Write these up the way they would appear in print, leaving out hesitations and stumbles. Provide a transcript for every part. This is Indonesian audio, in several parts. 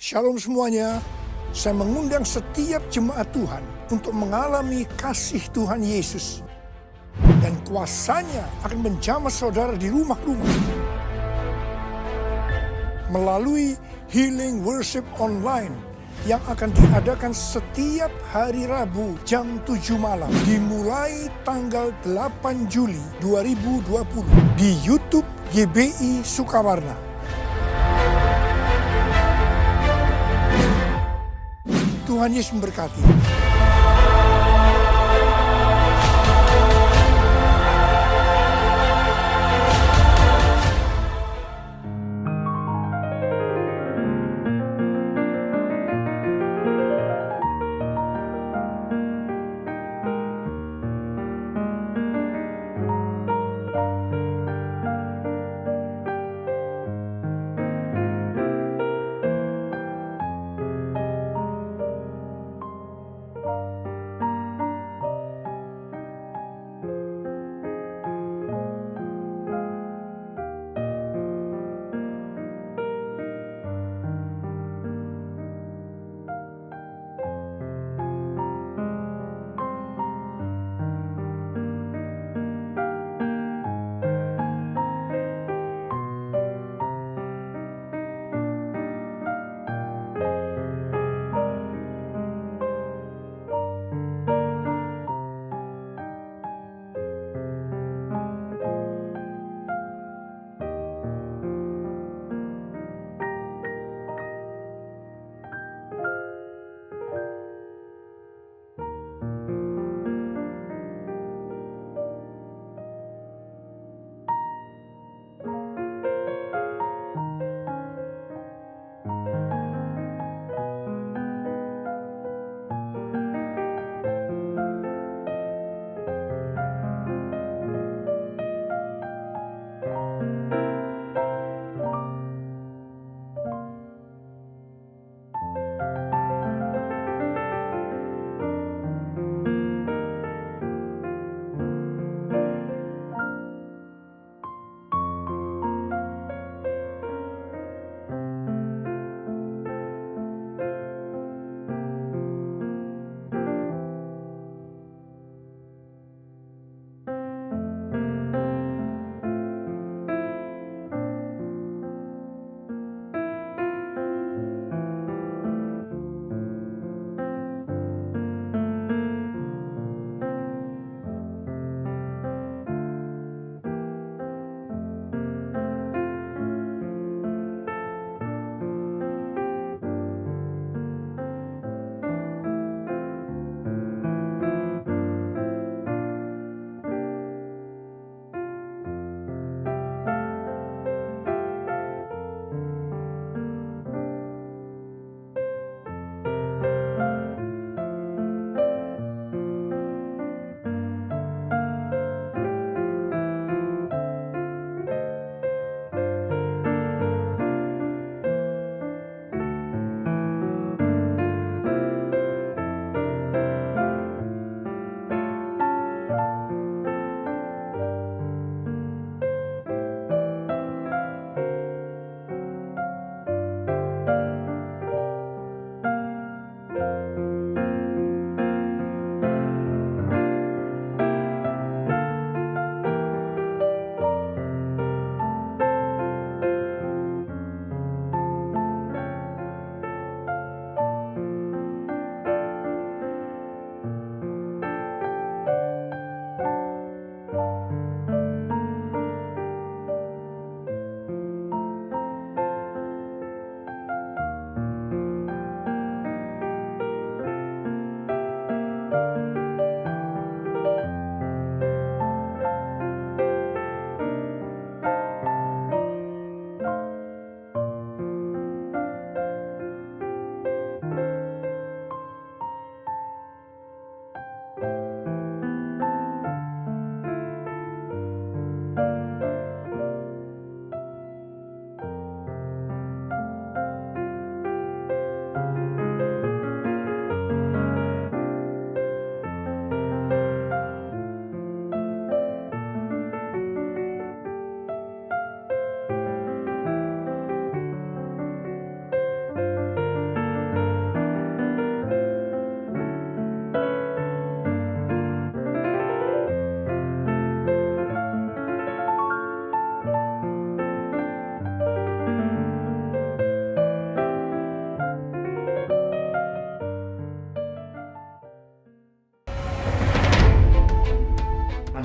Shalom semuanya, saya mengundang setiap jemaat Tuhan untuk mengalami kasih Tuhan Yesus. Dan kuasanya akan menjamah saudara di rumah-rumah. Melalui Healing Worship Online yang akan diadakan setiap hari Rabu jam 7 malam. Dimulai tanggal 8 Juli 2020 di YouTube GBI Sukawarna. Tuhan Yesus memberkati.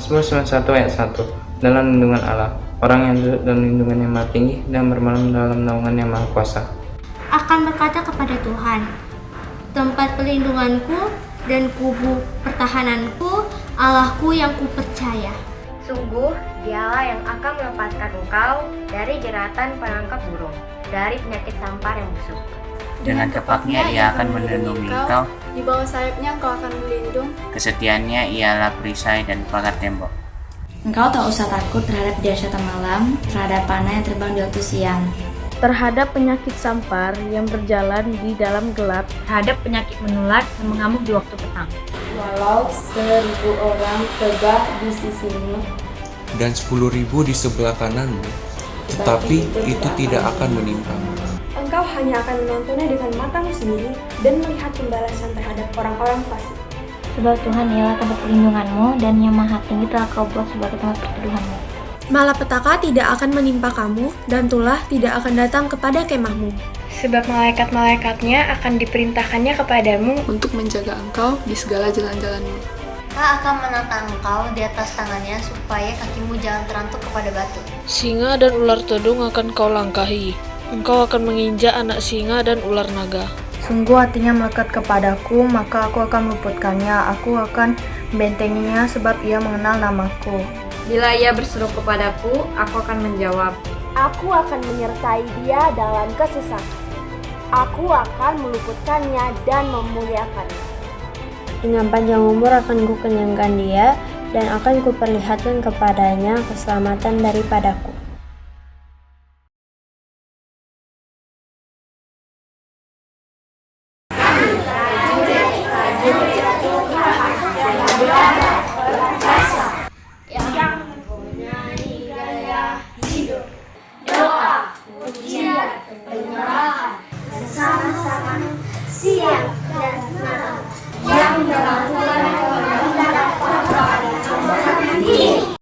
Mazmur 91 ayat 1. Dalam lindungan Allah, orang yang duduk dalam lindungan yang maha tinggi dan bermalam dalam naungan yang maha kuasa. Akan berkata kepada Tuhan, tempat pelindunganku dan kubu pertahananku, Allahku yang kupercaya. Sungguh, Dialah yang akan melepaskan engkau dari jeratan penangkap burung, dari penyakit sampar yang busuk. Dengan tepatnya ia akan melindungi engkau, di bawah sayapnya engkau akan berlindung. kesetiaannya ialah perisai dan pagar tembok. Engkau tak usah takut terhadap dahsyat malam, terhadap panah yang terbang di waktu siang, terhadap penyakit sampar yang berjalan di dalam gelap, Terhadap penyakit menular yang mengamuk di waktu petang. Walau 1000 orang tegak di sisimu, dan 10.000 di sebelah kananmu, tetapi itu tidak akan menimpamu. engkau hanya akan menontonnya dengan matamu sendiri dan melihat pembalasan terhadap orang-orang fasik. Sebab Tuhan ialah tempat perlindunganmu dan yang maha tinggi telah kau buat sebagai tempat perteduhanmu. Malapetaka tidak akan menimpa kamu dan tulah tidak akan datang kepada kemahmu. sebab malaikat-malaikatnya akan diperintahkannya kepadamu Untuk menjaga engkau di segala jalan-jalanmu. Mereka akan menantang engkau di atas tangannya supaya kakimu jangan terantuk kepada batu. Singa dan ular tedung akan kau langkahi. Engkau akan menginjak anak singa dan ular naga. Sungguh hatinya melekat kepadaku, maka aku akan meluputkannya. Aku akan membentenginya sebab ia mengenal namaku. Bila ia berseru kepadaku, aku akan menjawab. Aku akan menyertai dia dalam kesesakan. Aku akan meluputkannya dan memuliakannya. Dengan panjang umur akan kukenyangkan dia dan akan kuperlihatkan kepadanya keselamatan daripadaku. Bersama-sama siang dan malam yang melakukan kehendak Bapa yang tinggi.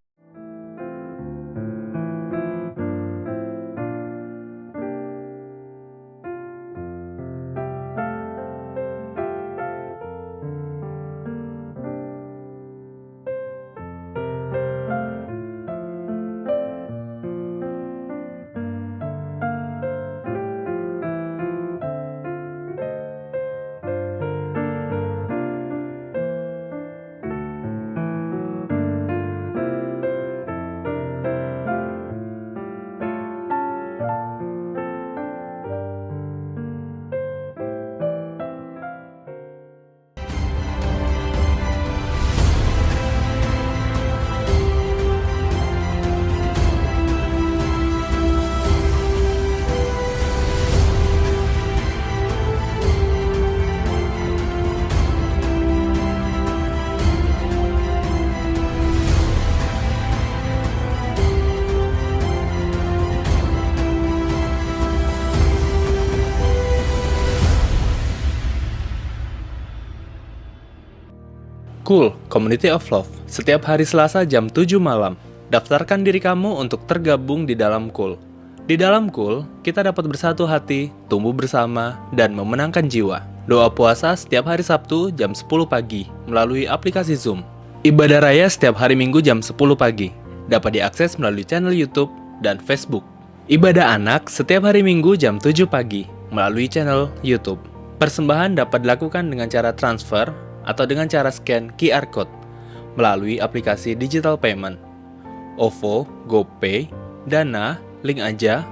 Cool, Community of Love, setiap hari Selasa jam 7 malam. Daftarkan diri kamu untuk tergabung di dalam Cool. Di dalam Cool, kita dapat bersatu hati, tumbuh bersama, dan memenangkan jiwa. Doa puasa setiap hari Sabtu jam 10 pagi melalui aplikasi Zoom. Ibadah raya setiap hari Minggu jam 10 pagi. Dapat diakses melalui channel YouTube dan Facebook. Ibadah anak setiap hari Minggu jam 7 pagi melalui channel YouTube. Persembahan dapat dilakukan dengan cara transfer atau dengan cara scan QR Code melalui aplikasi digital payment, OVO, GoPay, Dana, Link Aja,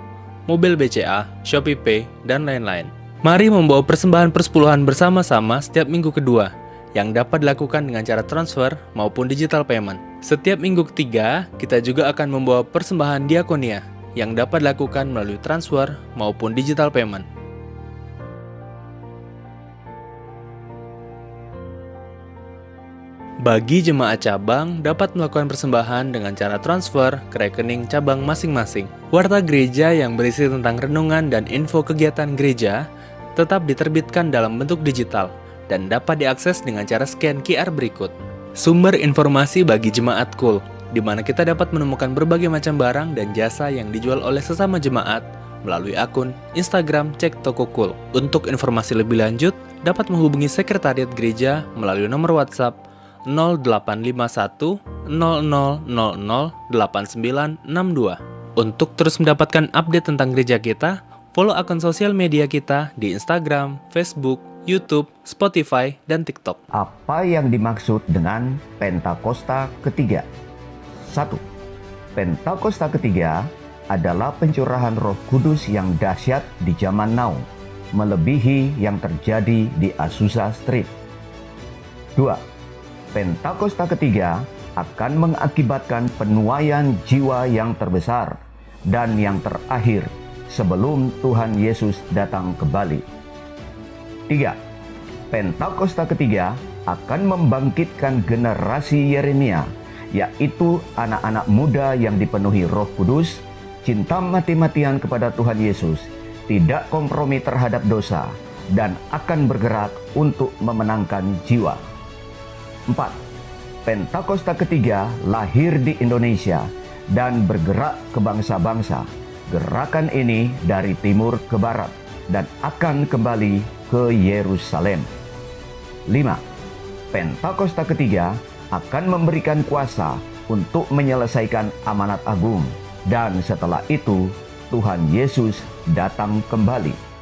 Mobil BCA, ShopeePay, dan lain-lain. Mari membawa persembahan persepuluhan bersama-sama setiap minggu kedua yang dapat dilakukan dengan cara transfer maupun digital payment. Setiap minggu ketiga, kita juga akan membawa persembahan diakonia yang dapat dilakukan melalui transfer maupun digital payment. Bagi jemaat cabang dapat melakukan persembahan dengan cara transfer ke rekening cabang masing-masing. Warta gereja yang berisi tentang renungan dan info kegiatan gereja tetap diterbitkan dalam bentuk digital dan dapat diakses dengan cara scan QR berikut. Sumber informasi bagi jemaat Cool, di mana kita dapat menemukan berbagai macam barang dan jasa yang dijual oleh sesama jemaat melalui akun Instagram Cek Toko Cool. Untuk informasi lebih lanjut, dapat menghubungi sekretariat gereja melalui nomor WhatsApp 0851 0000 8962. Untuk terus mendapatkan update tentang gereja kita, follow akun sosial media kita di Instagram, Facebook, YouTube, Spotify, dan TikTok. Apa yang dimaksud dengan Pentakosta ketiga? 1. Pentakosta ketiga adalah pencurahan Roh Kudus yang dahsyat di zaman now, melebihi yang terjadi di Azusa Street. 2. Pentakosta ketiga akan mengakibatkan penuaian jiwa yang terbesar dan yang terakhir sebelum Tuhan Yesus datang kembali. 3. Pentakosta ketiga akan membangkitkan generasi Yeremia, yaitu anak-anak muda yang dipenuhi Roh Kudus, cinta mati-matian kepada Tuhan Yesus, tidak kompromi terhadap dosa, dan akan bergerak untuk memenangkan jiwa. 4. Pentakosta ketiga lahir di Indonesia dan bergerak ke bangsa-bangsa. Gerakan ini dari timur ke barat dan akan kembali ke Yerusalem. 5. Pentakosta ketiga akan memberikan kuasa untuk menyelesaikan amanat agung, dan setelah itu Tuhan Yesus datang kembali.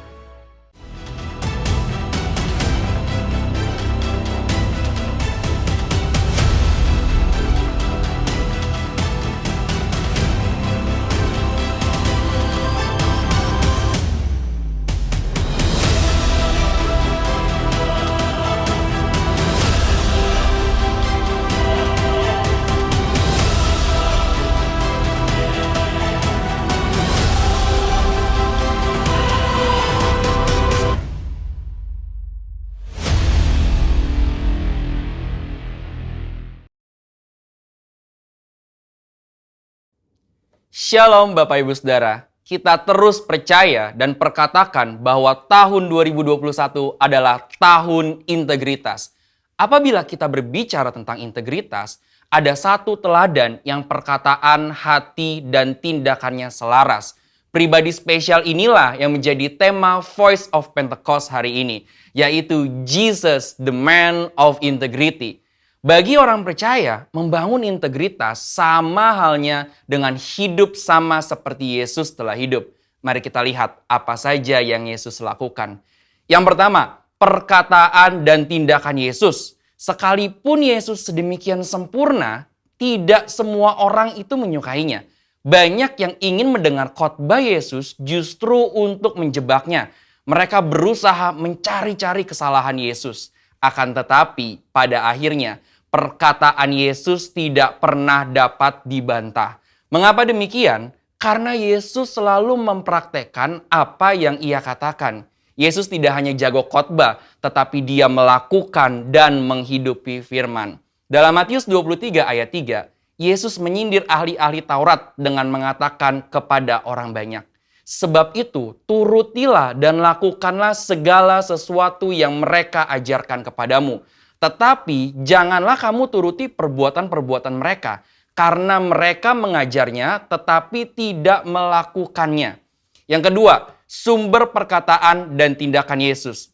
Shalom Bapak Ibu Saudara, kita terus percaya dan perkatakan bahwa tahun 2021 adalah tahun integritas. Apabila kita berbicara tentang integritas, ada satu teladan yang perkataan, hati, dan tindakannya selaras. Pribadi spesial inilah yang menjadi tema Voice of Pentecost hari ini, yaitu Jesus, the Man of Integrity. Bagi orang percaya, membangun integritas sama halnya dengan hidup sama seperti Yesus telah hidup. Mari kita lihat apa saja yang Yesus lakukan. Yang pertama, perkataan dan tindakan Yesus. Sekalipun Yesus sedemikian sempurna, tidak semua orang itu menyukainya. Banyak yang ingin mendengar khotbah Yesus justru untuk menjebaknya. Mereka berusaha mencari-cari kesalahan Yesus. Akan tetapi, pada akhirnya, perkataan Yesus tidak pernah dapat dibantah. Mengapa demikian? Karena Yesus selalu mempraktekkan apa yang ia katakan. Yesus tidak hanya jago khotbah, tetapi dia melakukan dan menghidupi firman. Dalam Matius 23 ayat 3, Yesus menyindir ahli-ahli Taurat dengan mengatakan kepada orang banyak, "Sebab itu, turutilah dan lakukanlah segala sesuatu yang mereka ajarkan kepadamu. Tetapi janganlah kamu turuti perbuatan-perbuatan mereka, karena mereka mengajarnya tetapi tidak melakukannya." Yang kedua, sumber perkataan dan tindakan Yesus.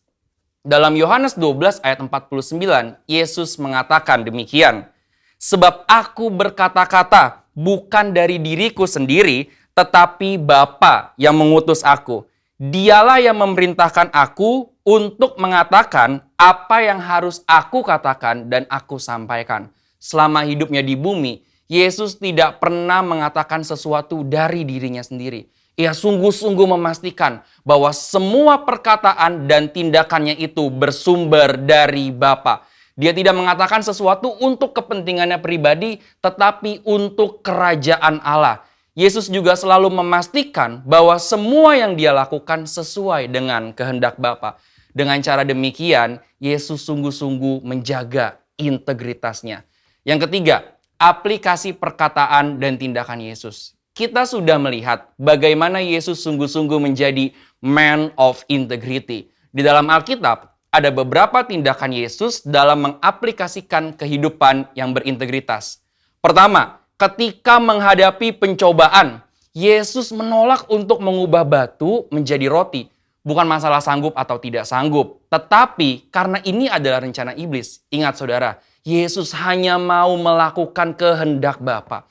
Dalam Yohanes 12 ayat 49, Yesus mengatakan demikian, "Sebab aku berkata-kata bukan dari diriku sendiri, tetapi Bapa yang mengutus aku. Dialah yang memerintahkan aku untuk mengatakan apa yang harus aku katakan dan aku sampaikan." Selama hidupnya di bumi, Yesus tidak pernah mengatakan sesuatu dari dirinya sendiri. Ia sungguh-sungguh memastikan bahwa semua perkataan dan tindakannya itu bersumber dari Bapa. Dia tidak mengatakan sesuatu untuk kepentingannya pribadi, tetapi untuk kerajaan Allah. Yesus juga selalu memastikan bahwa semua yang dia lakukan sesuai dengan kehendak Bapa. Dengan cara demikian, Yesus sungguh-sungguh menjaga integritasnya. Yang ketiga, aplikasi perkataan dan tindakan Yesus. Kita sudah melihat bagaimana Yesus sungguh-sungguh menjadi man of integrity. Di dalam Alkitab, ada beberapa tindakan Yesus dalam mengaplikasikan kehidupan yang berintegritas. Pertama, ketika menghadapi pencobaan, Yesus menolak untuk mengubah batu menjadi roti. Bukan masalah sanggup atau tidak sanggup, tetapi karena ini adalah rencana iblis. Ingat saudara, Yesus hanya mau melakukan kehendak Bapa.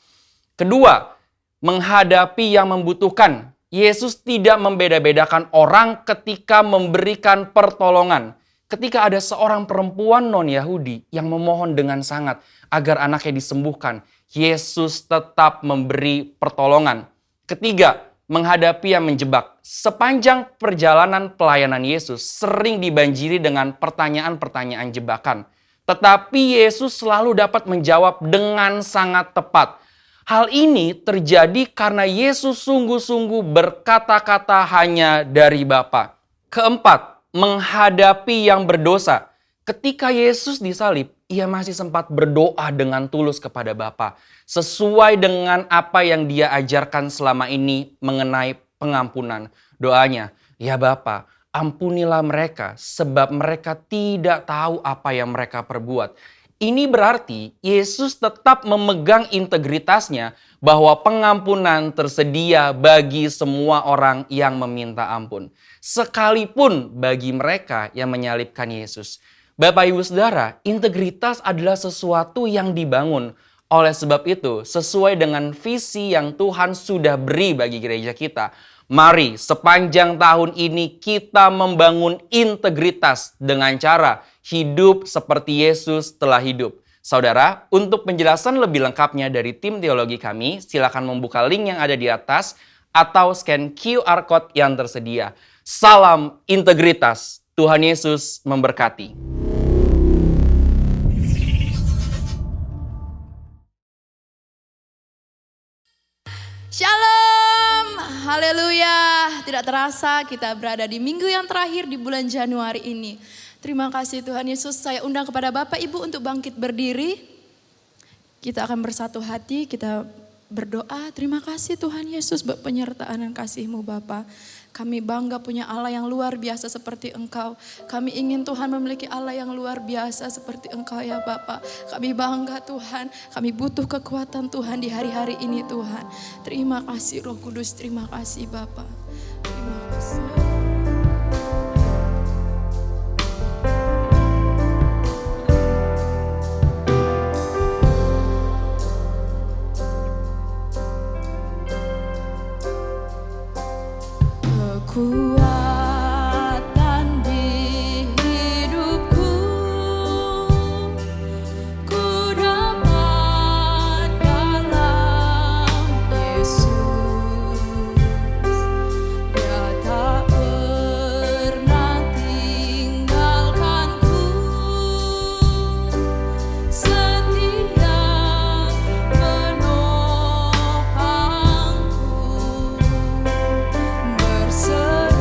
Kedua, menghadapi yang membutuhkan. Yesus tidak membeda-bedakan orang ketika memberikan pertolongan. Ketika ada seorang perempuan non-Yahudi yang memohon dengan sangat agar anaknya disembuhkan, Yesus tetap memberi pertolongan. Ketiga, menghadapi yang menjebak. Sepanjang perjalanan pelayanan Yesus sering dibanjiri dengan pertanyaan-pertanyaan jebakan. Tetapi Yesus selalu dapat menjawab dengan sangat tepat. Hal ini terjadi karena Yesus sungguh-sungguh berkata-kata hanya dari Bapa. Keempat, menghadapi yang berdosa. Ketika Yesus disalib, ia masih sempat berdoa dengan tulus kepada Bapa, sesuai dengan apa yang dia ajarkan selama ini mengenai pengampunan. Doanya, ya Bapa, ampunilah mereka sebab mereka tidak tahu apa yang mereka perbuat. Ini berarti Yesus tetap memegang integritasnya bahwa pengampunan tersedia bagi semua orang yang meminta ampun, sekalipun bagi mereka yang menyalibkan Yesus. Bapak Ibu Saudara, integritas adalah sesuatu yang dibangun. Oleh sebab itu, sesuai dengan visi yang Tuhan sudah beri bagi gereja kita, mari sepanjang tahun ini kita membangun integritas dengan cara hidup seperti Yesus telah hidup. Saudara, untuk penjelasan lebih lengkapnya dari tim teologi kami, silakan membuka link yang ada di atas atau scan QR Code yang tersedia. Salam integritas. Tuhan Yesus memberkati. Shalom, haleluya. Tidak terasa kita berada di minggu yang terakhir di bulan Januari ini. Terima kasih Tuhan Yesus, saya undang kepada Bapak Ibu untuk bangkit berdiri. Kita akan bersatu hati, kita berdoa. Terima kasih Tuhan Yesus buat penyertaan dan kasih-Mu Bapa. Kami bangga punya Allah yang luar biasa seperti Engkau. Kami ingin Tuhan memiliki Allah yang luar biasa seperti Engkau ya Bapa. Kami bangga Tuhan, kami butuh kekuatan Tuhan di hari-hari ini Tuhan. Terima kasih Roh Kudus, terima kasih Bapa. Terima kasih. Kekuatan di hidupku, ku dapat dalam Yesus. Dia tak pernah tinggalkanku, setia menopangku, berseru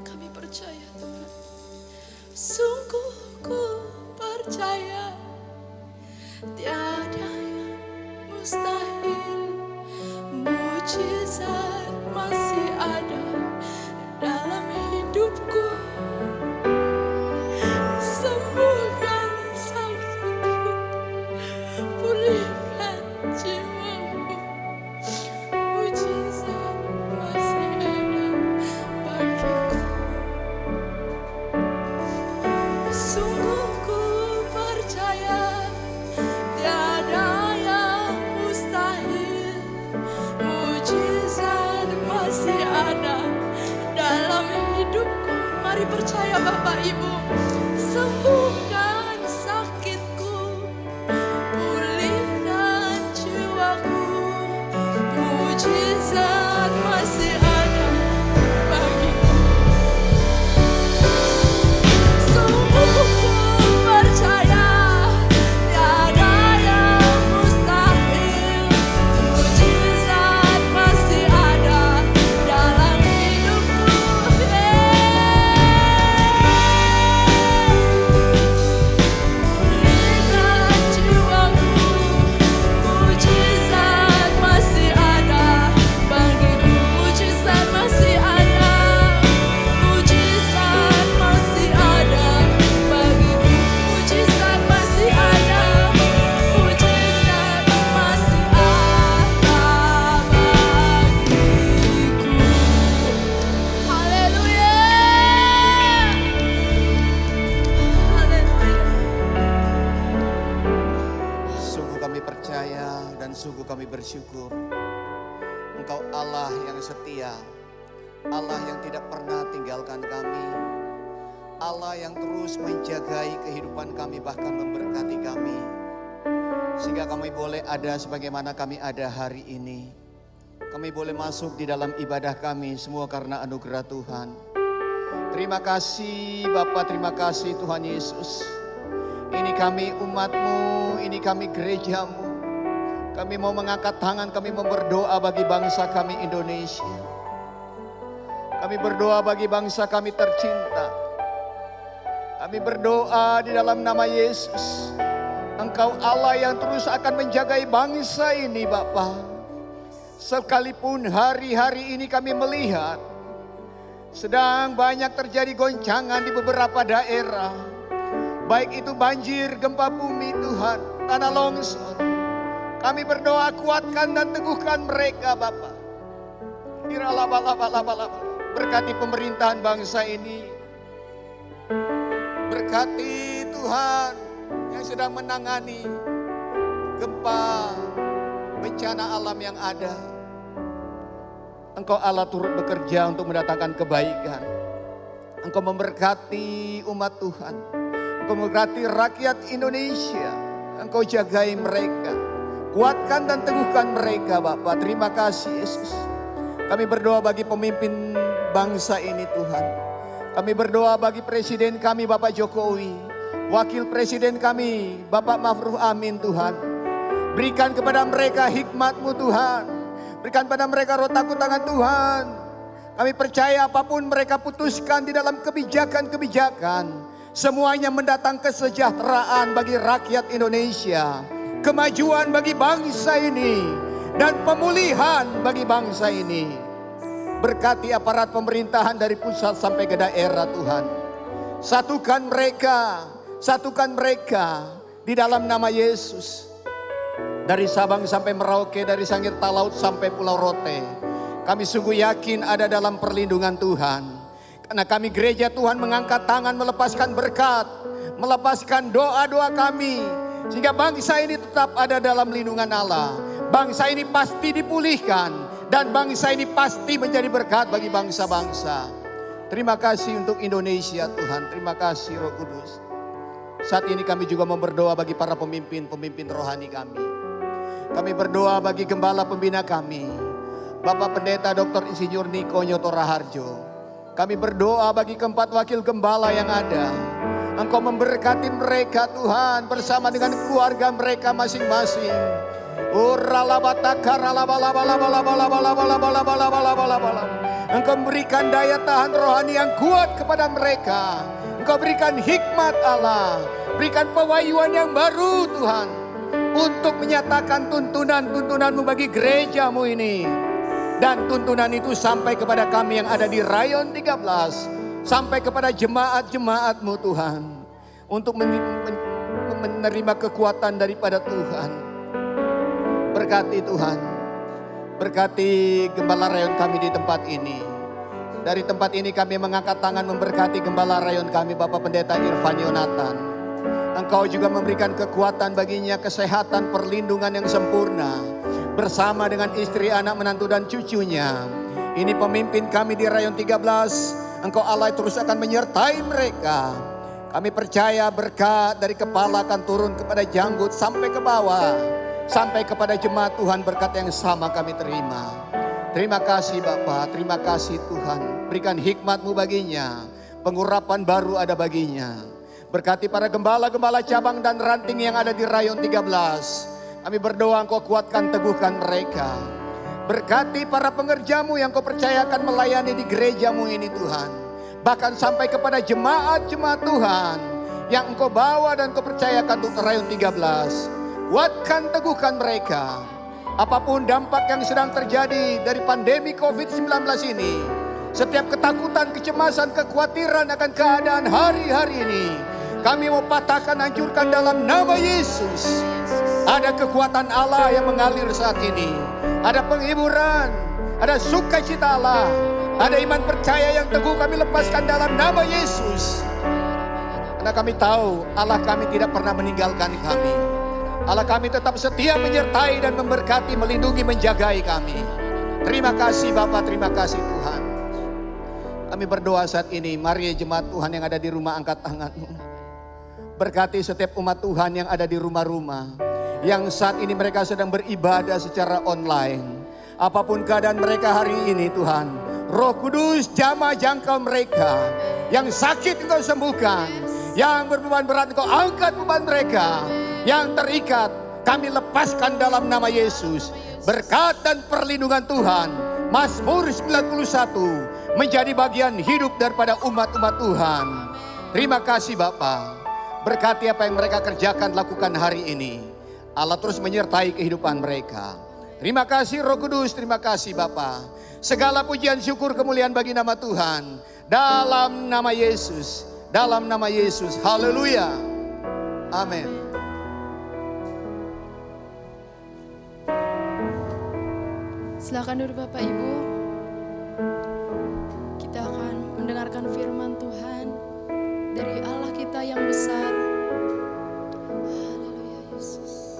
Kami percaya Tuhan. Sungguh ku percaya tiada yang mustahil. Mujizat masih ada dalam hidupku. Sembuhkan sakitku, pulihkan jiwaku. Mujizat masih ada bagiku. Sungguh ku percaya tiada yang mustahil. Mujizat masih ada dalam hidupku. Mari percaya Bapak Ibu. Sembuhkan sakitku, pulihkan jiwaku. Mujizat masih ada bagiku. Sungguh ku percaya tiada yang mustahil. Mujizat masih ada dalam hidupku. Pulihkan jiwaku. Mujizat masih ada bagiku. Mujizat masih ada. Mujizat masih ada bagiku. Mujizat masih ada. Mujizat masih ada bagiku. Haleluya. Haleluya. Sungguh kami percaya dan sungguh kami bersyukur. Engkau Allah yang setia, Allah yang tidak pernah tinggalkan kami, Allah yang terus menjagai kehidupan kami, bahkan memberkati kami, sehingga kami boleh ada sebagaimana kami ada hari ini. Kami boleh masuk di dalam ibadah kami, semua karena anugerah Tuhan. Terima kasih Bapa, terima kasih Tuhan Yesus. Ini kami umat-Mu, ini kami gereja-Mu. Kami mau mengangkat tangan, kami mau berdoa bagi bangsa kami Indonesia. Kami berdoa bagi bangsa kami tercinta. Kami berdoa di dalam nama Yesus. Engkau Allah yang terus akan menjagai bangsa ini Bapa. Sekalipun hari-hari ini kami melihat sedang banyak terjadi goncangan di beberapa daerah. Baik itu banjir, gempa bumi Tuhan, tanah longsor. Kami berdoa kuatkan dan teguhkan mereka Bapa. Berkati pemerintahan bangsa ini. Berkati Tuhan yang sedang menangani gempa, bencana alam yang ada. Engkau Allah turut bekerja untuk mendatangkan kebaikan. Engkau memberkati umat Tuhan. Engkau memberkati rakyat Indonesia. Engkau jagai mereka. Kuatkan dan teguhkan mereka Bapa. Terima kasih Yesus. Kami berdoa bagi pemimpin bangsa ini Tuhan. Kami berdoa bagi presiden kami Bapak Jokowi. Wakil presiden kami Bapak Ma'ruf Amin Tuhan. Berikan kepada mereka hikmat-Mu Tuhan. Berikan pada mereka roh takut tangan Tuhan. Kami percaya apapun mereka putuskan di dalam kebijakan-kebijakan, semuanya mendatang kesejahteraan bagi rakyat Indonesia. Kemajuan bagi bangsa ini dan pemulihan bagi bangsa ini. Berkati aparat pemerintahan dari pusat sampai ke daerah Tuhan. Satukan mereka di dalam nama Yesus. Dari Sabang sampai Merauke, dari Sangir Talaut sampai Pulau Rote. Kami sungguh yakin ada dalam perlindungan Tuhan. Karena kami gereja Tuhan mengangkat tangan melepaskan berkat, melepaskan doa-doa kami. Sehingga bangsa ini tetap ada dalam lindungan Allah. Bangsa ini pasti dipulihkan. Dan bangsa ini pasti menjadi berkat bagi bangsa-bangsa. Terima kasih untuk Indonesia Tuhan. Terima kasih Roh Kudus. Saat ini kami juga berdoa bagi para pemimpin rohani kami. Kami berdoa bagi gembala pembina kami. Bapak Pendeta Dr. Insinyur Niko Nyoto Raharjo. Kami berdoa bagi keempat wakil gembala yang ada. Engkau memberkati mereka Tuhan bersama dengan keluarga mereka masing-masing. Engkau berikan daya tahan rohani yang kuat kepada mereka. Engkau berikan hikmat Allah, berikan pewahyuan yang baru Tuhan, untuk menyatakan tuntunan-tuntunan-Mu bagi gereja-Mu ini. Dan tuntunan itu sampai kepada kami yang ada di Rayon 13, sampai kepada jemaat-jemaat-Mu Tuhan, untuk menerima kekuatan daripada Tuhan. Berkati Tuhan, berkati gembala rayon kami di tempat ini. Dari tempat ini kami mengangkat tangan memberkati gembala rayon kami, Bapak Pendeta Irfan Yonatan. Engkau juga memberikan kekuatan baginya, kesehatan, perlindungan yang sempurna, bersama dengan istri, anak, menantu, dan cucunya. Ini pemimpin kami di Rayon 13. Engkau Allah terus akan menyertai mereka. Kami percaya berkat dari kepala akan turun kepada janggut sampai ke bawah, sampai kepada jemaat Tuhan. Berkat yang sama kami terima. Terima kasih Bapa, terima kasih Tuhan. Berikan hikmat-Mu baginya, pengurapan baru ada baginya. Berkati para gembala-gembala cabang dan ranting yang ada di Rayon 13. Kami berdoa Engkau kuatkan, teguhkan mereka. Berkati para pengerja-Mu yang Kau percayakan melayani di gereja-Mu ini Tuhan. Bahkan sampai kepada jemaat-jemaat Tuhan yang Engkau bawa dan Kau percayakan untuk Rayon 13. Kuatkan, teguhkan mereka. Apapun dampak yang sedang terjadi dari pandemi COVID-19 ini, setiap ketakutan, kecemasan, kekhawatiran akan keadaan hari-hari ini, kami mau patahkan, hancurkan dalam nama Yesus. Ada kekuatan Allah yang mengalir saat ini. Ada penghiburan, ada sukacita Allah, ada iman percaya yang teguh kami lepaskan dalam nama Yesus. Karena kami tahu Allah kami tidak pernah meninggalkan kami. Allah kami tetap setia menyertai dan memberkati, melindungi, menjagai kami. Terima kasih Bapa, terima kasih Tuhan. Kami berdoa saat ini, mari jemaat Tuhan yang ada di rumah angkat tanganmu. Berkati setiap umat Tuhan yang ada di rumah-rumah, yang saat ini mereka sedang beribadah secara online. Apapun keadaan mereka hari ini Tuhan, Roh Kudus jamah jangkau mereka. Yang sakit Engkau sembuhkan, yang berbeban berat Engkau angkat beban mereka. Yang terikat kami lepaskan dalam nama Yesus. Berkat dan perlindungan Tuhan, Mazmur 91 menjadi bagian hidup daripada umat-umat Tuhan. Terima kasih Bapa. Berkati apa yang mereka kerjakan, lakukan hari ini. Allah terus menyertai kehidupan mereka. Terima kasih Roh Kudus, terima kasih Bapa. Segala pujian, syukur, kemuliaan bagi nama Tuhan. Dalam nama Yesus, dalam nama Yesus. Haleluya. Amin. Silakan duduk Bapak Ibu. Kita akan mendengarkan firman Tuhan dari Allah kita yang besar. Haleluya Yesus.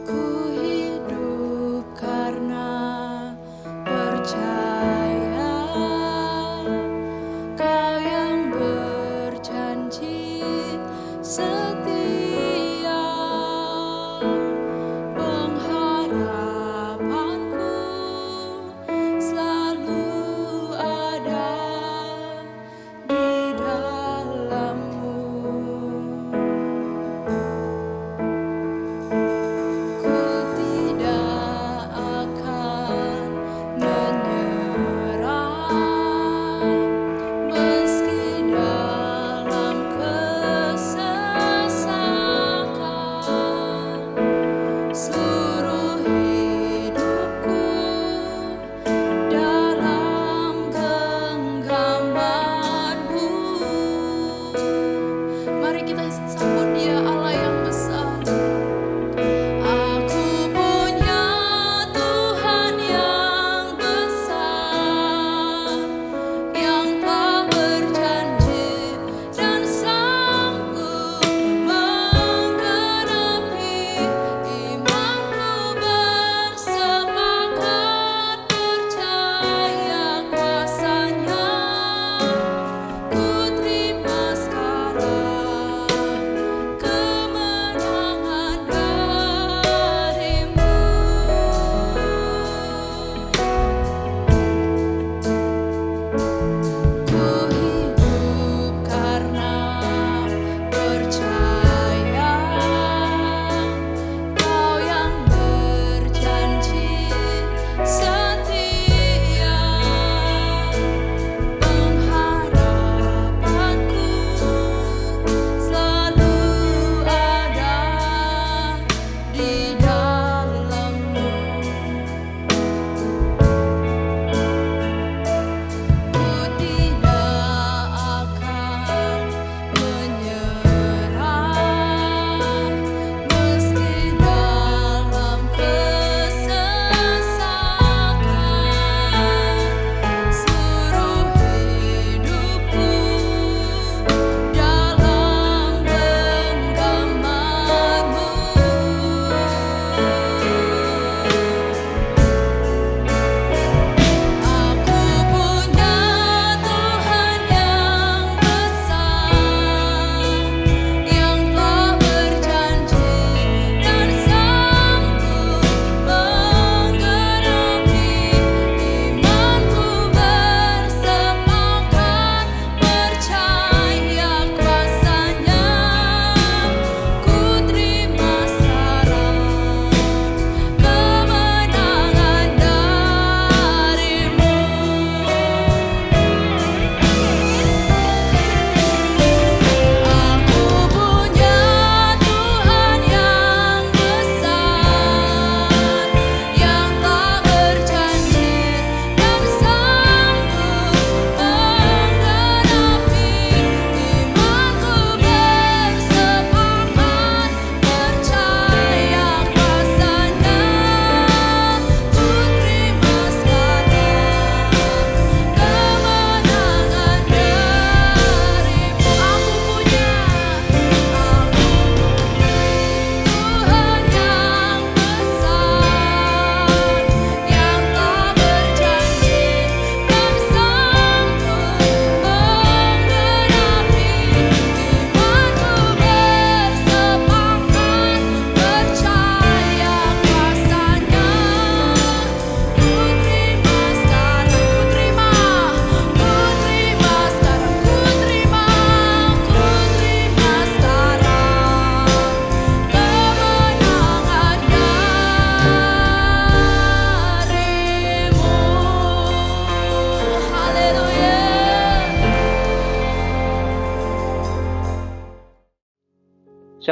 Ku hidup karena percaya Kau yang berjanji setia, pengharapanku selalu ada di dalam-Mu. Ku tidak akan menyerah meski dalam seluruh hidupku dalam genggaman-Mu. Mari kita sambut Dia, Allah yang besar. Aku punya Tuhan yang besar, yang telah berjanji dan sanggup menggenapi iman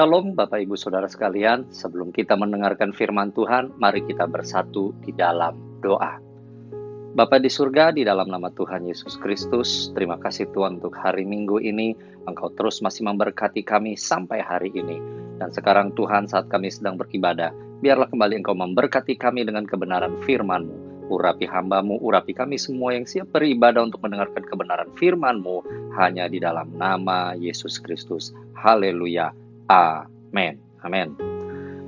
Shalom Bapak Ibu Saudara sekalian, sebelum kita mendengarkan firman Tuhan, mari kita bersatu di dalam doa. Bapa di surga, di dalam nama Tuhan Yesus Kristus, terima kasih Tuhan untuk hari Minggu ini, Engkau terus masih memberkati kami sampai hari ini. Dan sekarang Tuhan, saat kami sedang beribadah, biarlah kembali Engkau memberkati kami dengan kebenaran firman-Mu. Urapi hamba-Mu, urapi kami semua yang siap beribadah untuk mendengarkan kebenaran firman-Mu, hanya di dalam nama Yesus Kristus. Haleluya. Amin. Amin.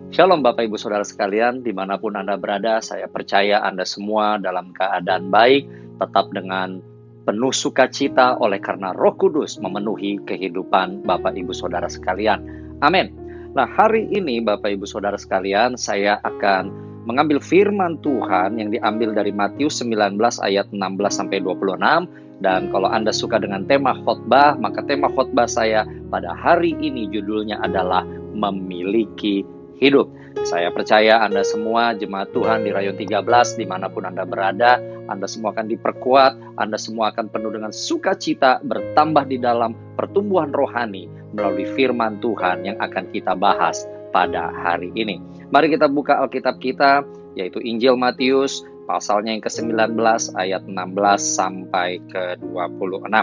Shalom Bapak Ibu Saudara sekalian, dimanapun Anda berada, saya percaya Anda semua dalam keadaan baik, tetap dengan penuh sukacita oleh karena Roh Kudus memenuhi kehidupan Bapak Ibu Saudara sekalian. Amin. Nah, hari ini Bapak Ibu Saudara sekalian, saya akan mengambil firman Tuhan yang diambil dari Matius 19 ayat 16-26. Dan kalau Anda suka dengan tema khotbah, maka tema khotbah saya pada hari ini judulnya adalah Memiliki Hidup. Saya percaya Anda semua jemaat Tuhan di Rayon 13 dimanapun Anda berada, Anda semua akan diperkuat, Anda semua akan penuh dengan sukacita, bertambah di dalam pertumbuhan rohani melalui firman Tuhan yang akan kita bahas pada hari ini. Mari kita buka Alkitab kita, yaitu Injil Matius, pasalnya yang ke-19 ayat 16 sampai ke-26.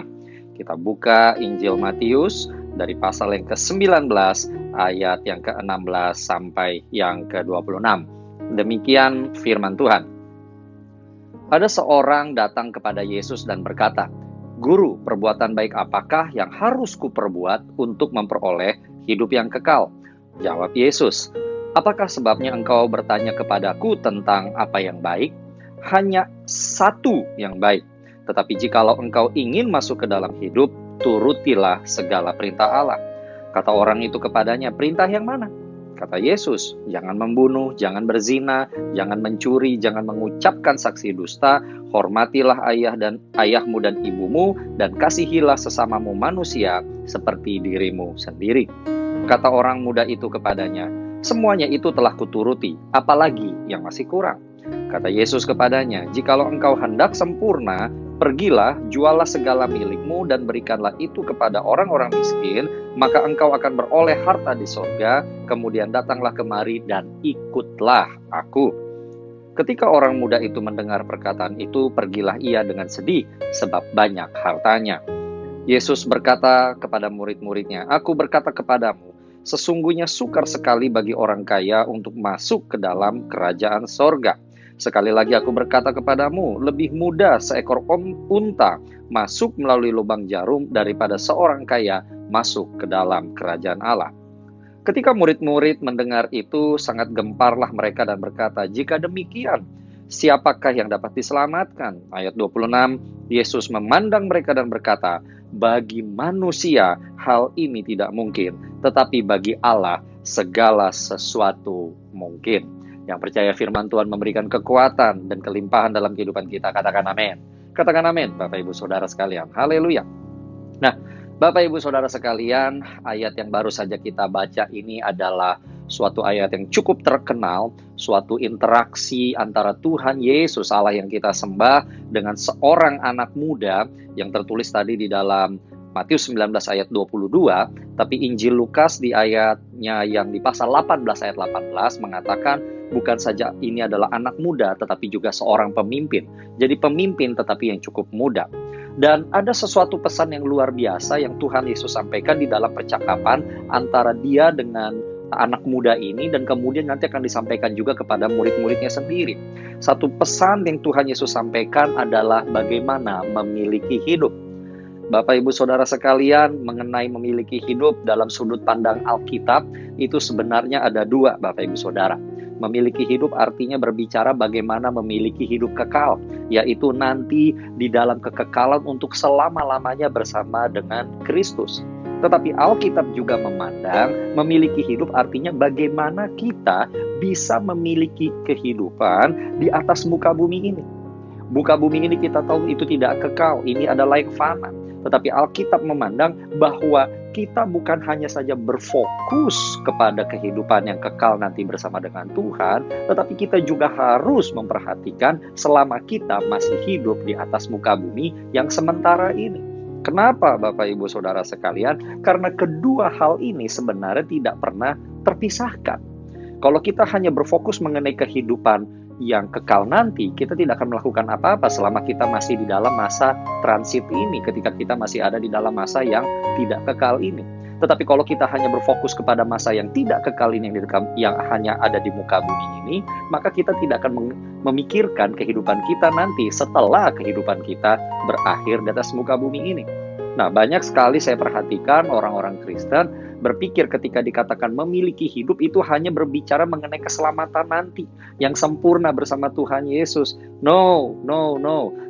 Kita buka Injil Matius dari pasal yang ke-19 ayat yang ke-16 sampai yang ke-26. Demikian firman Tuhan. Ada seorang datang kepada Yesus dan berkata, "Guru, perbuatan baik apakah yang harus kuperbuat untuk memperoleh hidup yang kekal?" Jawab Yesus, "Apakah sebabnya engkau bertanya kepadaku tentang apa yang baik? Hanya satu yang baik. Tetapi jikalau engkau ingin masuk ke dalam hidup, turutilah segala perintah Allah." Kata orang itu kepadanya, "Perintah yang mana?" Kata Yesus, "Jangan membunuh, jangan berzina, jangan mencuri, jangan mengucapkan saksi dusta, hormatilah ayahmu dan ibumu, dan kasihilah sesamamu manusia seperti dirimu sendiri." Kata orang muda itu kepadanya, "Semuanya itu telah kuturuti, apalagi yang masih kurang?" Kata Yesus kepadanya, "Jikalau engkau hendak sempurna, pergilah, jualah segala milikmu dan berikanlah itu kepada orang-orang miskin, maka engkau akan beroleh harta di sorga, kemudian datanglah kemari dan ikutlah aku." Ketika orang muda itu mendengar perkataan itu, pergilah ia dengan sedih, sebab banyak hartanya. Yesus berkata kepada murid-muridnya, "Aku berkata kepadamu, sesungguhnya sukar sekali bagi orang kaya untuk masuk ke dalam kerajaan sorga. Sekali lagi aku berkata kepadamu, lebih mudah seekor unta masuk melalui lubang jarum daripada seorang kaya masuk ke dalam kerajaan Allah." Ketika murid-murid mendengar itu, sangat gemparlah mereka dan berkata, "Jika demikian, siapakah yang dapat diselamatkan?" Ayat 26, Yesus memandang mereka dan berkata, "Bagi manusia hal ini tidak mungkin, tetapi bagi Allah segala sesuatu mungkin." Yang percaya firman Tuhan memberikan kekuatan dan kelimpahan dalam kehidupan kita. Katakan amin. Katakan amin, Bapak Ibu Saudara sekalian. Haleluya. Nah, Bapak Ibu Saudara sekalian, ayat yang baru saja kita baca ini adalah suatu ayat yang cukup terkenal, suatu interaksi antara Tuhan Yesus Allah yang kita sembah dengan seorang anak muda yang tertulis tadi di dalam Matius 19 ayat 22, tapi Injil Lukas di ayatnya yang di pasal 18 ayat 18 mengatakan bukan saja ini adalah anak muda, tetapi juga seorang pemimpin. Jadi pemimpin tetapi yang cukup muda. Dan ada sesuatu pesan yang luar biasa yang Tuhan Yesus sampaikan di dalam percakapan antara dia dengan anak muda ini, dan kemudian nanti akan disampaikan juga kepada murid-muridnya sendiri. Satu pesan yang Tuhan Yesus sampaikan adalah bagaimana memiliki hidup. Bapak Ibu Saudara sekalian, mengenai memiliki hidup dalam sudut pandang Alkitab, itu sebenarnya ada dua, Bapak Ibu Saudara. Memiliki hidup artinya berbicara bagaimana memiliki hidup kekal, yaitu nanti di dalam kekekalan untuk selama-lamanya bersama dengan Kristus. Tetapi Alkitab juga memandang memiliki hidup artinya bagaimana kita bisa memiliki kehidupan di atas muka bumi ini. Muka bumi ini kita tahu itu tidak kekal, ini adalah yang fana. Tetapi Alkitab memandang bahwa kita bukan hanya saja berfokus kepada kehidupan yang kekal nanti bersama dengan Tuhan, tetapi kita juga harus memperhatikan selama kita masih hidup di atas muka bumi yang sementara ini. Kenapa Bapak Ibu Saudara sekalian? Karena kedua hal ini sebenarnya tidak pernah terpisahkan. Kalau kita hanya berfokus mengenai kehidupan yang kekal nanti, kita tidak akan melakukan apa-apa selama kita masih di dalam masa transit ini, ketika kita masih ada di dalam masa yang tidak kekal ini. Tetapi kalau kita hanya berfokus kepada masa yang tidak kekal ini, yang hanya ada di muka bumi ini, maka kita tidak akan memikirkan kehidupan kita nanti setelah kehidupan kita berakhir di atas muka bumi ini. Nah, banyak sekali saya perhatikan orang-orang Kristen berpikir ketika dikatakan memiliki hidup itu hanya berbicara mengenai keselamatan nanti yang sempurna bersama Tuhan Yesus. No.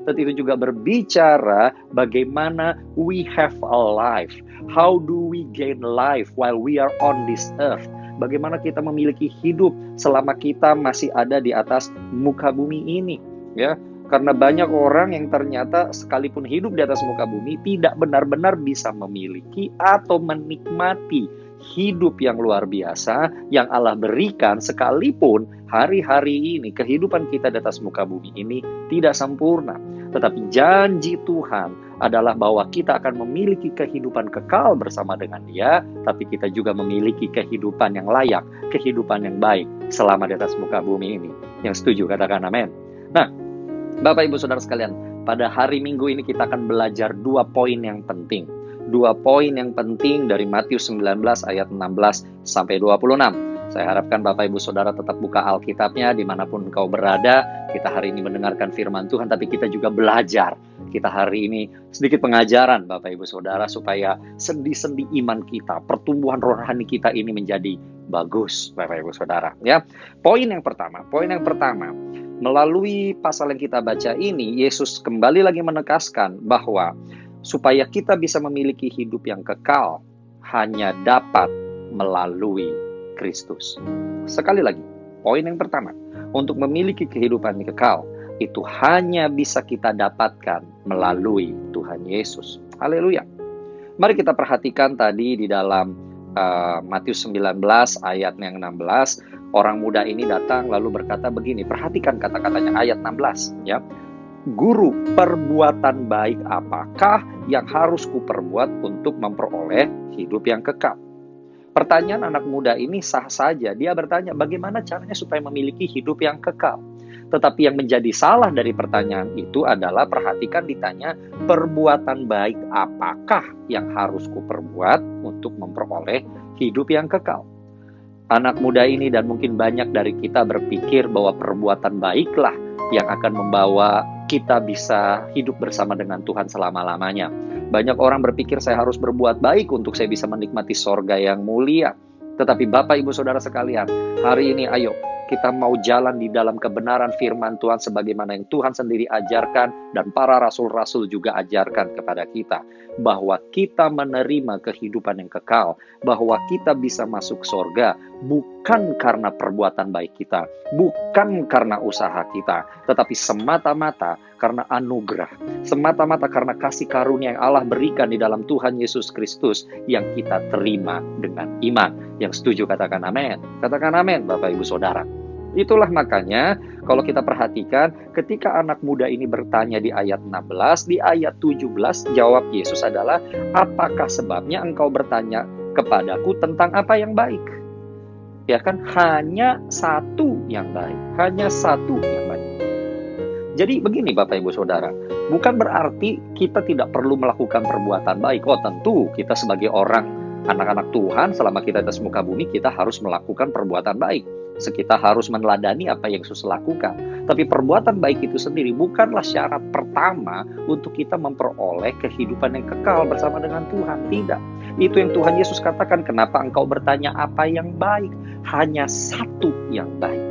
Tetapi itu juga berbicara bagaimana we have a life. How do we gain life while we are on this earth? Bagaimana kita memiliki hidup selama kita masih ada di atas muka bumi ini, ya? Karena banyak orang yang ternyata sekalipun hidup di atas muka bumi tidak benar-benar bisa memiliki atau menikmati hidup yang luar biasa yang Allah berikan, sekalipun hari-hari ini kehidupan kita di atas muka bumi ini tidak sempurna. Tetapi janji Tuhan adalah bahwa kita akan memiliki kehidupan kekal bersama dengan Dia, tapi kita juga memiliki kehidupan yang layak, kehidupan yang baik selama di atas muka bumi ini. Yang setuju katakan amin. Nah, Bapak Ibu Saudara sekalian, pada hari Minggu ini kita akan belajar 2 poin yang penting. 2 poin yang penting dari Matius 19 ayat 16 sampai 26. Saya harapkan Bapak Ibu Saudara tetap buka Alkitabnya dimanapun engkau berada. Kita hari ini mendengarkan firman Tuhan, tapi kita juga belajar. Kita hari ini sedikit pengajaran Bapak Ibu Saudara supaya sendi-sendi iman kita, pertumbuhan rohani kita ini menjadi bagus Bapak Ibu Saudara. Ya, poin yang pertama. Melalui pasal yang kita baca ini, Yesus kembali lagi menegaskan bahwa supaya kita bisa memiliki hidup yang kekal, hanya dapat melalui Kristus. Sekali lagi, poin yang pertama, untuk memiliki kehidupan yang kekal, itu hanya bisa kita dapatkan melalui Tuhan Yesus. Haleluya. Mari kita perhatikan tadi di dalam Matius 19 ayat yang 16. Orang muda ini datang lalu berkata begini, perhatikan kata-katanya ayat 16 ya. Guru, perbuatan baik apakah yang harus kuperbuat untuk memperoleh hidup yang kekal? Pertanyaan anak muda ini sah saja. Dia bertanya bagaimana caranya supaya memiliki hidup yang kekal. Tetapi yang menjadi salah dari pertanyaan itu adalah perhatikan ditanya perbuatan baik apakah yang harus kuperbuat untuk memperoleh hidup yang kekal. Anak muda ini dan mungkin banyak dari kita berpikir bahwa perbuatan baiklah yang akan membawa kita bisa hidup bersama dengan Tuhan selama-lamanya. Banyak orang berpikir saya harus berbuat baik untuk saya bisa menikmati sorga yang mulia. Tetapi Bapak Ibu Saudara sekalian, hari ini ayo kita mau jalan di dalam kebenaran firman Tuhan sebagaimana yang Tuhan sendiri ajarkan dan para rasul-rasul juga ajarkan kepada kita. Bahwa kita menerima kehidupan yang kekal, bahwa kita bisa masuk sorga bukan karena perbuatan baik kita, bukan karena usaha kita, tetapi semata-mata karena anugerah, semata-mata karena kasih karunia yang Allah berikan di dalam Tuhan Yesus Kristus yang kita terima dengan iman. Yang setuju katakan amin. Katakan amin Bapak Ibu Saudara. Itulah makanya kalau kita perhatikan ketika anak muda ini bertanya di ayat 16, di ayat 17 jawab Yesus adalah, apakah sebabnya engkau bertanya kepadaku tentang apa yang baik? Ya kan, hanya satu yang baik, hanya satu yang baik. Jadi begini Bapak Ibu Saudara, bukan berarti kita tidak perlu melakukan perbuatan baik. Oh tentu kita sebagai orang anak-anak Tuhan selama kita di atas muka bumi kita harus melakukan perbuatan baik. Kita harus meneladani apa yang Yesus lakukan. Tapi perbuatan baik itu sendiri bukanlah syarat pertama untuk kita memperoleh kehidupan yang kekal bersama dengan Tuhan. Tidak. Itu yang Tuhan Yesus katakan, kenapa engkau bertanya apa yang baik? Hanya satu yang baik.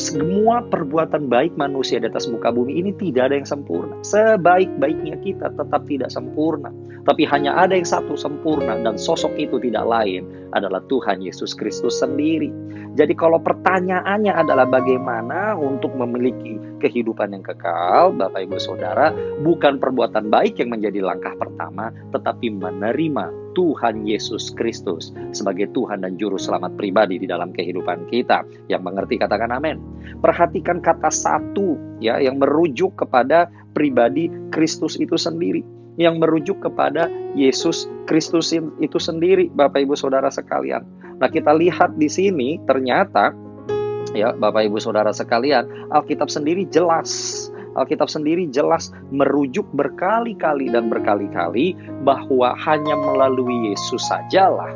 Semua perbuatan baik manusia di atas muka bumi ini tidak ada yang sempurna. Sebaik-baiknya kita tetap tidak sempurna. Tapi hanya ada yang satu sempurna, dan sosok itu tidak lain adalah Tuhan Yesus Kristus sendiri. Jadi kalau pertanyaannya adalah bagaimana untuk memiliki kehidupan yang kekal, Bapak Ibu Saudara, bukan perbuatan baik yang menjadi langkah pertama, tetapi menerima Tuhan Yesus Kristus sebagai Tuhan dan Juru Selamat pribadi di dalam kehidupan kita. Yang mengerti katakan amin. Perhatikan kata satu ya yang merujuk kepada pribadi Kristus itu sendiri. yang merujuk kepada Yesus Kristus itu sendiri, Bapak Ibu Saudara sekalian. Nah, kita lihat di sini ternyata ya Bapak Ibu Saudara sekalian, Alkitab sendiri jelas merujuk berkali-kali dan berkali-kali bahwa hanya melalui Yesus sajalah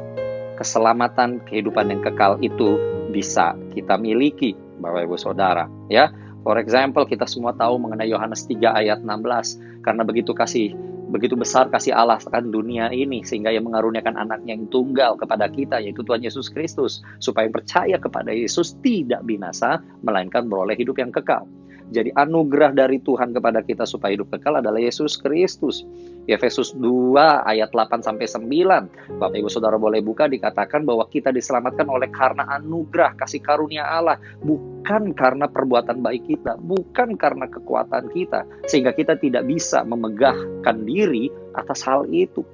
keselamatan kehidupan yang kekal itu bisa kita miliki, Bapak Ibu Saudara, ya. For example, kita semua tahu mengenai Yohanes 3 ayat 16, karena begitu besar kasih Allah akan dunia ini sehingga Ia mengaruniakan anaknya yang tunggal kepada kita, yaitu Tuhan Yesus Kristus, supaya yang percaya kepada Yesus tidak binasa melainkan beroleh hidup yang kekal. Jadi anugerah dari Tuhan kepada kita supaya hidup kekal adalah Yesus Kristus. Efesus 2 ayat 8-9. Bapak Ibu Saudara boleh buka, dikatakan bahwa kita diselamatkan oleh karena anugerah kasih karunia Allah, bukan karena perbuatan baik kita, bukan karena kekuatan kita, sehingga kita tidak bisa memegahkan diri atas hal itu.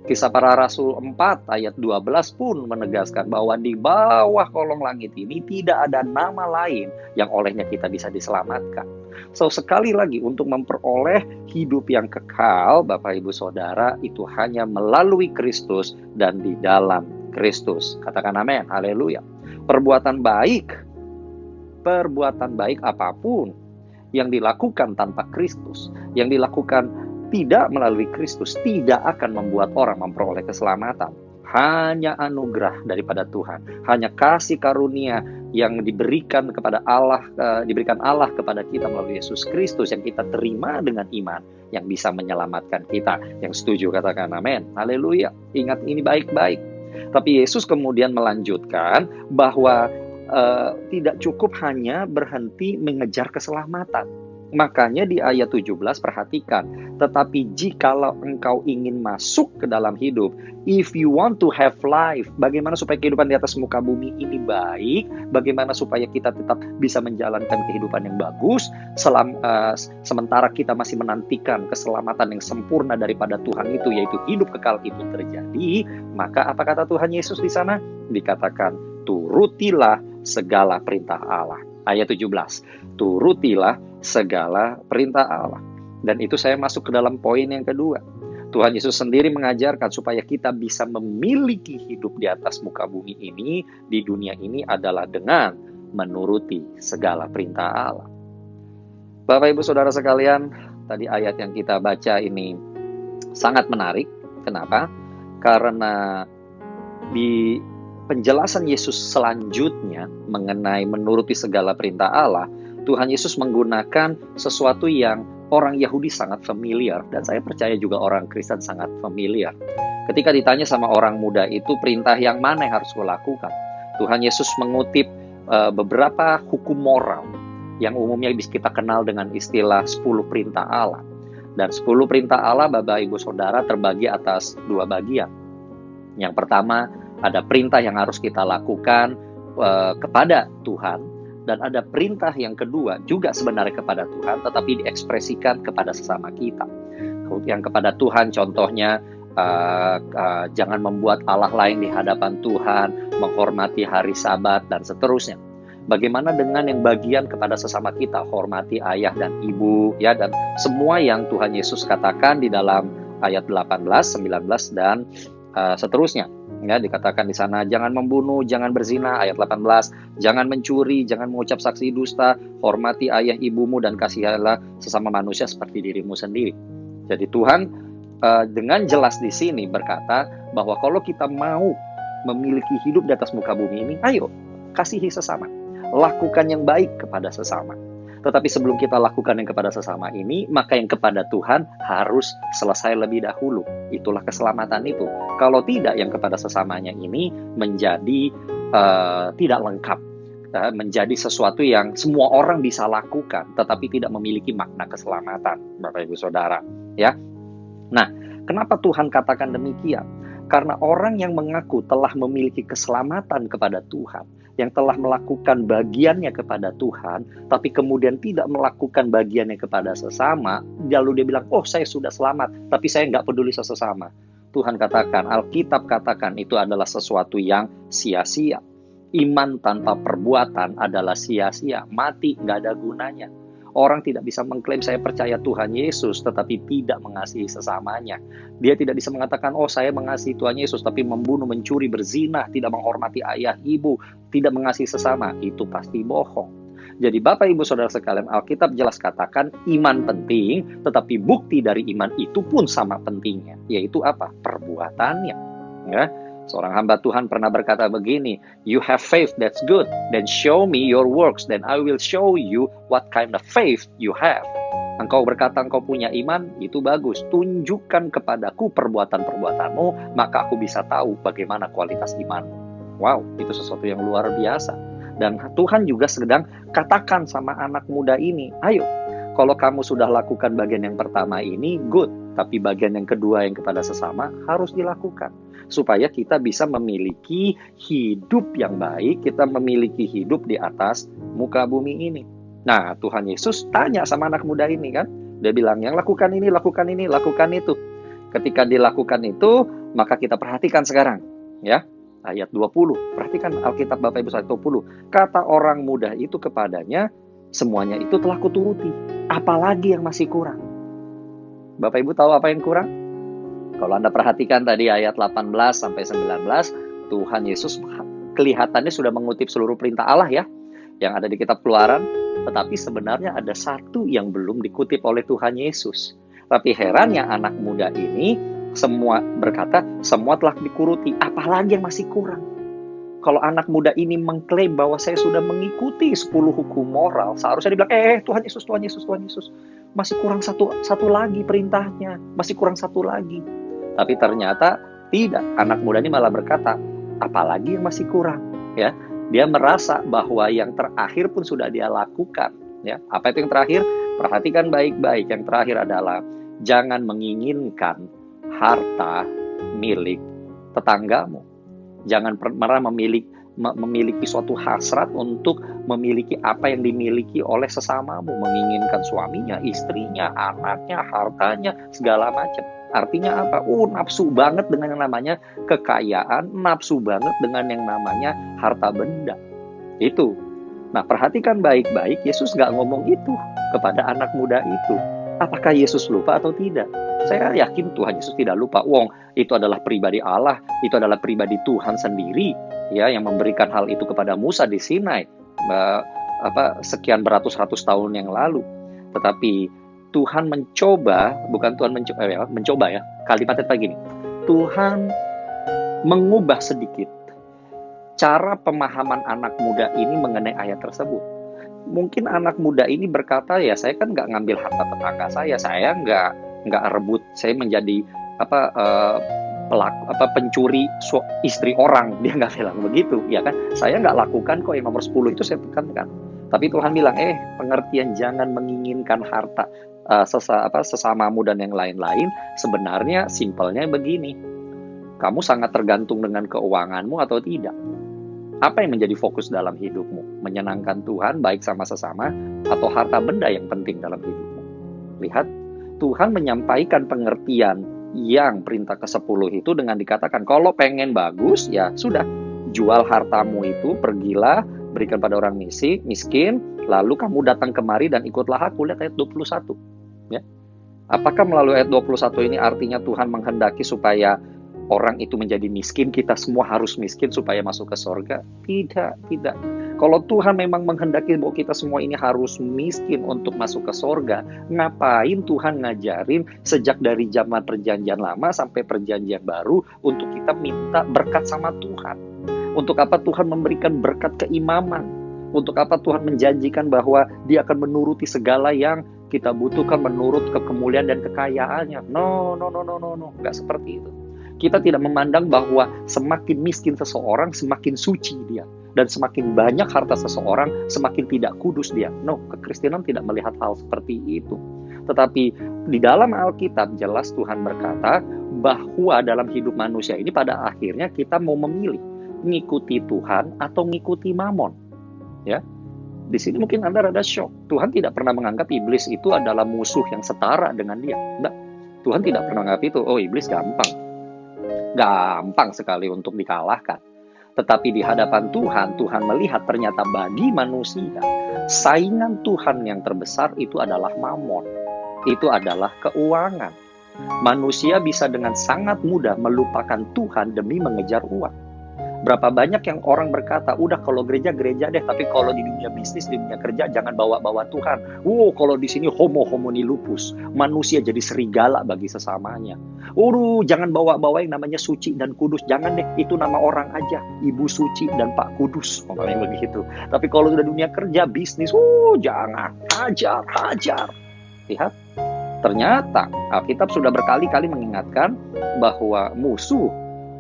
Kisah Para Rasul 4 ayat 12 pun menegaskan bahwa di bawah kolong langit ini tidak ada nama lain yang olehnya kita bisa diselamatkan. So, sekali lagi, untuk memperoleh hidup yang kekal, Bapak Ibu Saudara, itu hanya melalui Kristus dan di dalam Kristus. Katakan amin, haleluya. Perbuatan baik apapun yang dilakukan tanpa Kristus, yang dilakukan tidak melalui Kristus, tidak akan membuat orang memperoleh keselamatan. Hanya anugerah daripada Tuhan, hanya kasih karunia yang diberikan Allah kepada kita melalui Yesus Kristus yang kita terima dengan iman, yang bisa menyelamatkan kita. Yang setuju katakan amin, haleluya. Ingat ini baik-baik. Tapi Yesus kemudian melanjutkan bahwa tidak cukup hanya berhenti mengejar keselamatan. Makanya di ayat 17 perhatikan, tetapi jikalau engkau ingin masuk ke dalam hidup, if you want to have life, bagaimana supaya kehidupan di atas muka bumi ini baik, bagaimana supaya kita tetap bisa menjalankan kehidupan yang bagus, sementara kita masih menantikan keselamatan yang sempurna daripada Tuhan itu, yaitu hidup kekal itu terjadi, maka apa kata Tuhan Yesus di sana? Dikatakan, turutilah segala perintah Allah. Ayat 17, turutilah segala perintah Allah. Dan itu saya masuk ke dalam poin yang kedua. Tuhan Yesus sendiri mengajarkan supaya kita bisa memiliki hidup di atas muka bumi ini, di dunia ini adalah dengan menuruti segala perintah Allah. Bapak Ibu Saudara sekalian, tadi ayat yang kita baca ini sangat menarik. Kenapa? Karena di penjelasan Yesus selanjutnya mengenai menuruti segala perintah Allah, Tuhan Yesus menggunakan sesuatu yang orang Yahudi sangat familiar, dan saya percaya juga orang Kristen sangat familiar. Ketika ditanya sama orang muda itu, perintah yang mana yang harus kulakukan? Tuhan Yesus mengutip beberapa hukum moral yang umumnya bisa kita kenal dengan istilah 10 perintah Allah. Dan 10 perintah Allah, Bapak Ibu Saudara, terbagi atas 2 bagian. Yang pertama, ada perintah yang harus kita lakukan kepada Tuhan, dan ada perintah yang kedua juga sebenarnya kepada Tuhan, tetapi diekspresikan kepada sesama kita. Yang kepada Tuhan contohnya, jangan membuat Allah lain di hadapan Tuhan, menghormati hari Sabat, dan seterusnya. Bagaimana dengan yang bagian kepada sesama kita, hormati ayah dan ibu, ya, dan semua yang Tuhan Yesus katakan di dalam ayat 18, 19, dan seterusnya. Ya, dikatakan di sana, jangan membunuh, jangan berzina, ayat 18, jangan mencuri, jangan mengucap saksi dusta, hormati ayah ibumu, dan kasihilah sesama manusia seperti dirimu sendiri. Jadi Tuhan dengan jelas di sini berkata bahwa kalau kita mau memiliki hidup di atas muka bumi ini, ayo kasihi sesama, lakukan yang baik kepada sesama. Tetapi sebelum kita lakukan yang kepada sesama ini, maka yang kepada Tuhan harus selesai lebih dahulu. Itulah keselamatan itu. Kalau tidak, yang kepada sesamanya ini menjadi tidak lengkap. Menjadi sesuatu yang semua orang bisa lakukan, tetapi tidak memiliki makna keselamatan, Bapak Ibu Saudara. Ya. Nah, kenapa Tuhan katakan demikian? Karena orang yang mengaku telah memiliki keselamatan kepada Tuhan, yang telah melakukan bagiannya kepada Tuhan, tapi kemudian tidak melakukan bagiannya kepada sesama, lalu dia bilang, oh saya sudah selamat, tapi saya nggak peduli sesama. Tuhan katakan, Alkitab katakan itu adalah sesuatu yang sia-sia. Iman tanpa perbuatan adalah sia-sia, mati nggak ada gunanya. Orang tidak bisa mengklaim saya percaya Tuhan Yesus tetapi tidak mengasihi sesamanya. Dia tidak bisa mengatakan, oh saya mengasihi Tuhan Yesus tapi membunuh, mencuri, berzina, tidak menghormati ayah, ibu, tidak mengasihi sesama. Itu pasti bohong. Jadi Bapak Ibu Saudara sekalian, Alkitab jelas katakan iman penting, tetapi bukti dari iman itu pun sama pentingnya, yaitu apa? Perbuatannya. Ya. Seorang hamba Tuhan pernah berkata begini, you have faith, that's good, then show me your works, then I will show you what kind of faith you have. Engkau berkata engkau punya iman, itu bagus. Tunjukkan kepadaku perbuatan-perbuatanmu, maka aku bisa tahu bagaimana kualitas imanmu. Wow, itu sesuatu yang luar biasa. Dan Tuhan juga sedang katakan sama anak muda ini, ayo, kalau kamu sudah lakukan bagian yang pertama ini, good. Tapi bagian yang kedua yang kepada sesama harus dilakukan. Supaya kita bisa memiliki hidup yang baik, kita memiliki hidup di atas muka bumi ini. Nah, Tuhan Yesus tanya sama anak muda ini kan. Dia bilang, yang lakukan ini, lakukan ini, lakukan itu. Ketika dilakukan itu, maka kita perhatikan sekarang. Ya, ayat 20. Perhatikan Alkitab Bapak Ibu ayat 20. Kata orang muda itu kepadanya, semuanya itu telah kuturuti. Apalagi yang masih kurang? Bapak Ibu tahu apa yang kurang? Kalau Anda perhatikan tadi ayat 18 sampai 19, Tuhan Yesus kelihatannya sudah mengutip seluruh perintah Allah ya, yang ada di kitab Keluaran, tetapi sebenarnya ada satu yang belum dikutip oleh Tuhan Yesus. Tapi herannya anak muda ini semua berkata, semua telah dikuruti, apalagi yang masih kurang. Kalau anak muda ini mengklaim bahwa saya sudah mengikuti 10 hukum moral, seharusnya dibilang, Tuhan Yesus, Tuhan Yesus, Tuhan Yesus, masih kurang satu lagi perintahnya, masih kurang satu lagi. Tapi ternyata tidak, anak muda ini malah berkata, apalagi yang masih kurang, ya. Dia merasa bahwa yang terakhir pun sudah dia lakukan, ya. Apa itu yang terakhir? Perhatikan baik-baik. Yang terakhir adalah jangan menginginkan harta milik tetanggamu. Jangan pernah memiliki suatu hasrat untuk memiliki apa yang dimiliki oleh sesamamu, menginginkan suaminya, istrinya, anaknya, hartanya, segala macam. Artinya apa? Nafsu banget dengan yang namanya kekayaan, nafsu banget dengan yang namanya harta benda. Itu. Nah, perhatikan baik-baik, Yesus nggak ngomong itu kepada anak muda itu. Apakah Yesus lupa atau tidak? Saya yakin Tuhan Yesus tidak lupa. Itu adalah pribadi Allah, itu adalah pribadi Tuhan sendiri, ya, yang memberikan hal itu kepada Musa di Sinai, sekian beratus-ratus tahun yang lalu. Tetapi Tuhan mencoba, bukan Tuhan mencoba ya, kalimatnya begini. Tuhan mengubah sedikit cara pemahaman anak muda ini mengenai ayat tersebut. Mungkin anak muda ini berkata, ya saya kan nggak ngambil harta tetangga saya nggak rebut, saya menjadi pencuri istri orang, dia nggak bilang begitu, ya kan? Saya nggak lakukan kok, yang nomor 10 itu saya tekankan. Tapi Tuhan bilang, pengertian jangan menginginkan harta sesamamu dan yang lain-lain, sebenarnya simpelnya begini. Kamu sangat tergantung dengan keuanganmu atau tidak? Apa yang menjadi fokus dalam hidupmu? Menyenangkan Tuhan baik sama sesama atau harta benda yang penting dalam hidupmu? Lihat, Tuhan menyampaikan pengertian yang perintah ke-10 itu dengan dikatakan, kalau pengen bagus, ya sudah, jual hartamu itu, pergilah, berikan pada orang miskin, lalu kamu datang kemari dan ikutlah aku. Lihat ayat 21. Ya. Apakah melalui ayat 21 ini artinya Tuhan menghendaki supaya orang itu menjadi miskin, kita semua harus miskin supaya masuk ke surga? Tidak. Kalau Tuhan memang menghendaki bahwa kita semua ini harus miskin untuk masuk ke surga, ngapain Tuhan ngajarin sejak dari zaman perjanjian lama sampai perjanjian baru untuk kita minta berkat sama Tuhan? Untuk apa Tuhan memberikan berkat keimaman? Untuk apa Tuhan menjanjikan bahwa Dia akan menuruti segala yang kita butuhkan menurut kemuliaan dan kekayaannya? No. Nggak seperti itu. Kita tidak memandang bahwa semakin miskin seseorang, semakin suci dia. Dan semakin banyak harta seseorang, semakin tidak kudus dia. No, kekristenan tidak melihat hal seperti itu. Tetapi di dalam Alkitab jelas Tuhan berkata bahwa dalam hidup manusia ini pada akhirnya kita mau memilih ngikuti Tuhan atau ngikuti mamon. Ya. Di sini mungkin Anda rada shock. Tuhan tidak pernah menganggap iblis itu adalah musuh yang setara dengan dia. Enggak. Tuhan tidak pernah menganggap itu. Iblis gampang sekali untuk dikalahkan. Tetapi di hadapan Tuhan, Tuhan melihat ternyata bagi manusia, saingan Tuhan yang terbesar itu adalah mamon. Itu adalah keuangan. Manusia bisa dengan sangat mudah melupakan Tuhan demi mengejar uang. Berapa banyak yang orang berkata, udah kalau gereja-gereja deh, tapi kalau di dunia bisnis, di dunia kerja, jangan bawa-bawa Tuhan. Kalau di sini homo lupus, manusia jadi serigala bagi sesamanya. Jangan bawa-bawa yang namanya suci dan kudus, jangan deh, itu nama orang aja, Ibu Suci dan Pak Kudus, ngomongnya begitu. Tapi kalau sudah dunia kerja, bisnis, jangan, hajar. Lihat, ternyata Alkitab sudah berkali-kali mengingatkan bahwa musuh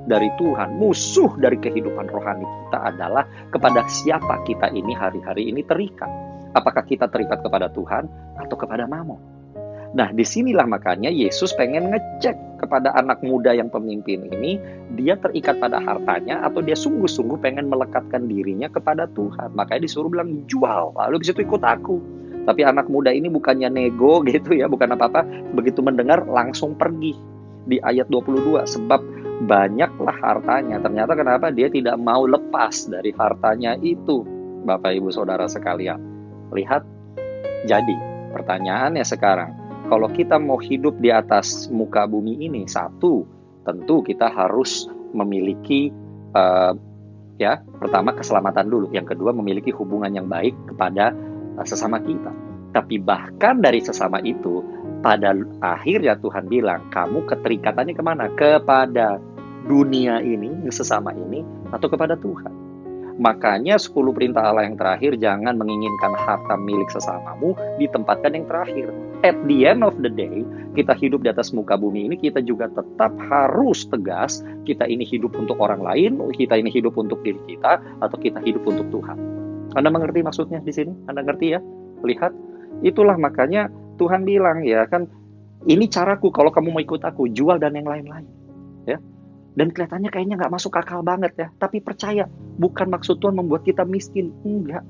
dari Tuhan, musuh dari kehidupan rohani kita adalah kepada siapa kita ini hari-hari ini terikat. Apakah kita terikat kepada Tuhan atau kepada mamon? Nah, disinilah makanya Yesus pengen ngecek kepada anak muda yang pemimpin ini, dia terikat pada hartanya atau dia sungguh-sungguh pengen melekatkan dirinya kepada Tuhan. Makanya disuruh bilang, jual, lalu bisa ikut aku. Tapi anak muda ini bukannya nego gitu ya, bukan apa-apa. Begitu mendengar langsung pergi. Di ayat 22, sebab banyaklah hartanya. Ternyata kenapa dia tidak mau lepas dari hartanya itu, Bapak Ibu Saudara sekalian. Lihat, jadi pertanyaannya sekarang, kalau kita mau hidup di atas muka bumi ini, satu, tentu kita harus memiliki pertama keselamatan dulu, yang kedua memiliki hubungan yang baik kepada sesama kita. Tapi bahkan dari sesama itu, pada akhirnya Tuhan bilang, kamu keterikatannya kemana? Kepada dunia ini, sesama ini, atau kepada Tuhan. Makanya 10 perintah Allah yang terakhir, jangan menginginkan harta milik sesamamu, ditempatkan yang terakhir. At the end of the day, kita hidup di atas muka bumi ini, kita juga tetap harus tegas, kita ini hidup untuk orang lain, kita ini hidup untuk diri kita, atau kita hidup untuk Tuhan. Anda mengerti maksudnya di sini? Anda ngerti ya? Lihat, itulah makanya Tuhan bilang, ya kan, ini caraku kalau kamu mau ikut aku, jual dan yang lain-lain. Ya. Dan kelihatannya kayaknya nggak masuk akal banget ya. Tapi percaya, bukan maksud Tuhan membuat kita miskin. Enggak.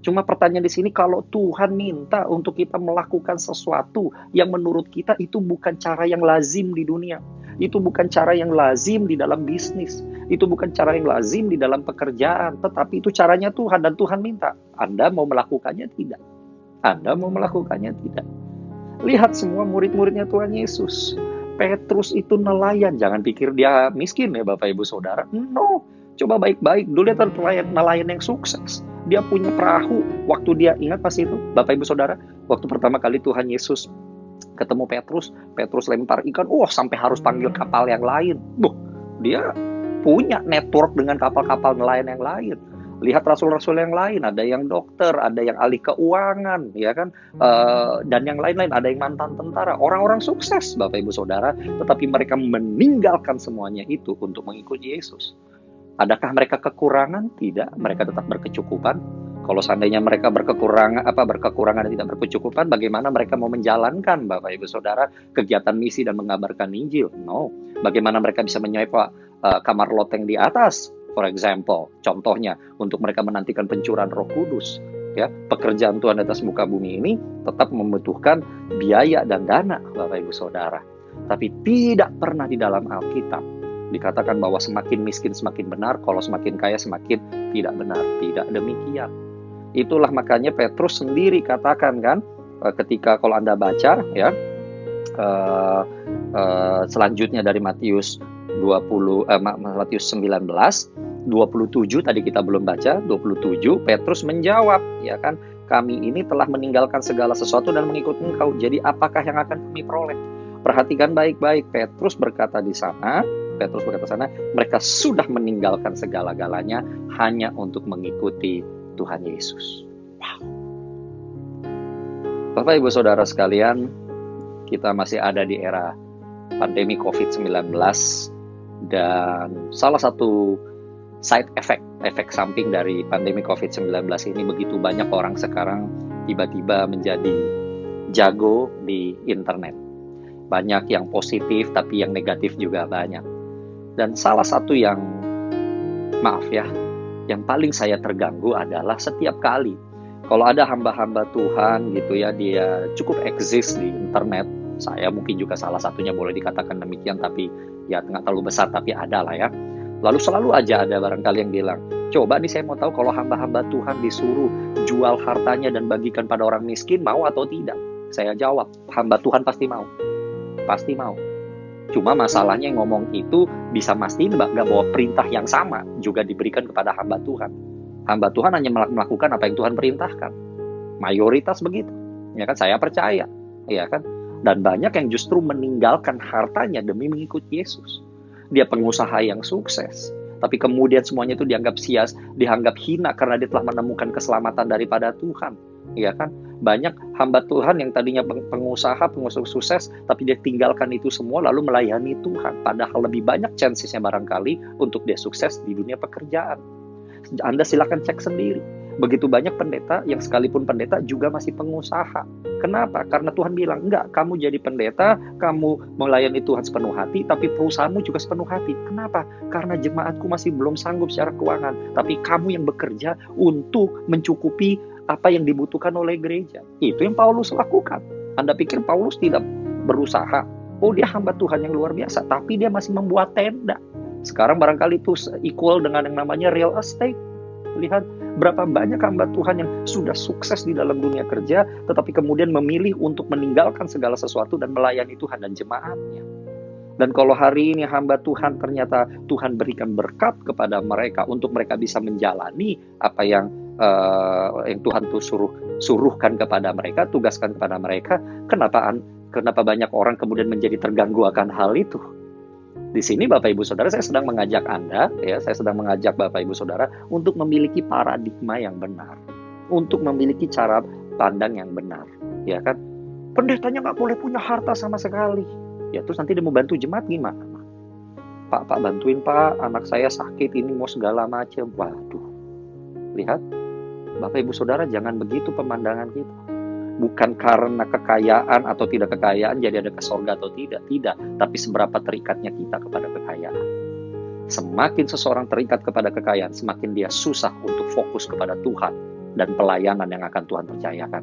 Cuma pertanyaan di sini, kalau Tuhan minta untuk kita melakukan sesuatu yang menurut kita itu bukan cara yang lazim di dunia. Itu bukan cara yang lazim di dalam bisnis. Itu bukan cara yang lazim di dalam pekerjaan. Tetapi itu caranya Tuhan, dan Tuhan minta. Anda mau melakukannya tidak? Anda mau melakukannya tidak? Lihat semua murid-muridnya Tuhan Yesus. Petrus itu nelayan. Jangan pikir dia miskin ya Bapak Ibu Saudara. No. Coba baik-baik. Dulu lihat nelayan yang sukses. Dia punya perahu. Waktu dia, ingat pas itu Bapak Ibu Saudara, waktu pertama kali Tuhan Yesus ketemu Petrus, Petrus lempar ikan. Sampai harus panggil kapal yang lain. Dia punya network dengan kapal-kapal nelayan yang lain. Lihat rasul-rasul yang lain, ada yang dokter, ada yang ahli keuangan, ya kan, dan yang lain-lain, ada yang mantan tentara, orang-orang sukses, Bapak Ibu Saudara, tetapi mereka meninggalkan semuanya itu untuk mengikuti Yesus. Adakah mereka kekurangan? Tidak, mereka tetap berkecukupan. Kalau seandainya mereka berkekurangan dan tidak berkecukupan, bagaimana mereka mau menjalankan, Bapak Ibu Saudara, kegiatan misi dan mengabarkan Injil? No. Bagaimana mereka bisa menyewa kamar loteng di atas? For example, contohnya untuk mereka menantikan pencurahan Roh Kudus, ya, pekerjaan Tuhan di atas muka bumi ini tetap membutuhkan biaya dan dana, Bapak Ibu Saudara. Tapi tidak pernah di dalam Alkitab dikatakan bahwa semakin miskin semakin benar, kalau semakin kaya semakin tidak benar. Tidak demikian. Itulah makanya Petrus sendiri katakan kan, ketika kalau Anda baca, ya, selanjutnya dari Matius 19, 27 tadi kita belum baca, 27 Petrus menjawab, ya kan, kami ini telah meninggalkan segala sesuatu dan mengikut Engkau. Jadi apakah yang akan kami peroleh? Perhatikan baik-baik, Petrus berkata sana, mereka sudah meninggalkan segala-galanya hanya untuk mengikuti Tuhan Yesus. Wow. Bapak Ibu Saudara sekalian, kita masih ada di era pandemi COVID-19. Dan salah satu side effect, efek samping dari pandemi COVID-19 ini, begitu banyak orang sekarang tiba-tiba menjadi jago di internet. Banyak yang positif, tapi yang negatif juga banyak. Dan salah satu yang, yang paling saya terganggu adalah setiap kali kalau ada hamba-hamba Tuhan gitu ya, dia cukup eksis di internet. Saya mungkin juga salah satunya, boleh dikatakan demikian, tapi ya nggak terlalu besar, tapi ada lah ya. Lalu selalu aja ada barangkali yang bilang, coba nih saya mau tahu kalau hamba-hamba Tuhan disuruh jual hartanya dan bagikan pada orang miskin, mau atau tidak? Saya jawab, hamba Tuhan pasti mau. Pasti mau. Cuma masalahnya yang ngomong itu bisa mastiin nggak bahwa perintah yang sama juga diberikan kepada hamba Tuhan. Hamba Tuhan hanya melakukan apa yang Tuhan perintahkan. Mayoritas begitu. Ya kan, saya percaya. Ya kan? Dan banyak yang justru meninggalkan hartanya demi mengikuti Yesus. Dia pengusaha yang sukses, tapi kemudian semuanya itu dianggap hina karena dia telah menemukan keselamatan daripada Tuhan. Ya kan? Banyak hamba Tuhan yang tadinya pengusaha sukses, tapi dia tinggalkan itu semua lalu melayani Tuhan. Padahal lebih banyak chancesnya barangkali untuk dia sukses di dunia pekerjaan. Anda silakan cek sendiri. Begitu banyak pendeta yang sekalipun pendeta juga masih pengusaha. Kenapa? Karena Tuhan bilang, enggak, kamu jadi pendeta, kamu melayani Tuhan sepenuh hati, tapi perusahaanmu juga sepenuh hati. Kenapa? Karena jemaatku masih belum sanggup secara keuangan. Tapi kamu yang bekerja untuk mencukupi apa yang dibutuhkan oleh gereja. Itu yang Paulus lakukan. Anda pikir Paulus tidak berusaha? Oh, dia hamba Tuhan yang luar biasa, tapi dia masih membuat tenda. Sekarang barangkali itu equal dengan yang namanya real estate. Lihat berapa banyak hamba Tuhan yang sudah sukses di dalam dunia kerja, tetapi kemudian memilih untuk meninggalkan segala sesuatu dan melayani Tuhan dan jemaatnya. Dan kalau hari ini hamba Tuhan ternyata Tuhan berikan berkat kepada mereka untuk mereka bisa menjalani apa yang Tuhan tuh suruhkan kepada mereka, tugaskan kepada mereka, kenapa banyak orang kemudian menjadi terganggu akan hal itu? Di sini Bapak Ibu Saudara, saya sedang mengajak Anda, saya sedang mengajak Bapak Ibu Saudara untuk memiliki paradigma yang benar, untuk memiliki cara pandang yang benar, ya kan? Pendetanya nggak boleh punya harta sama sekali, ya terus nanti dia mau bantu jemaat gimana? Pak bantuin Pak, anak saya sakit ini mau segala macam, waduh, lihat, Bapak Ibu Saudara jangan begitu pemandangan kita. Bukan karena kekayaan atau tidak kekayaan jadi ada ke surga atau tidak, tapi seberapa terikatnya kita kepada kekayaan. Semakin seseorang terikat kepada kekayaan, semakin dia susah untuk fokus kepada Tuhan dan pelayanan yang akan Tuhan percayakan.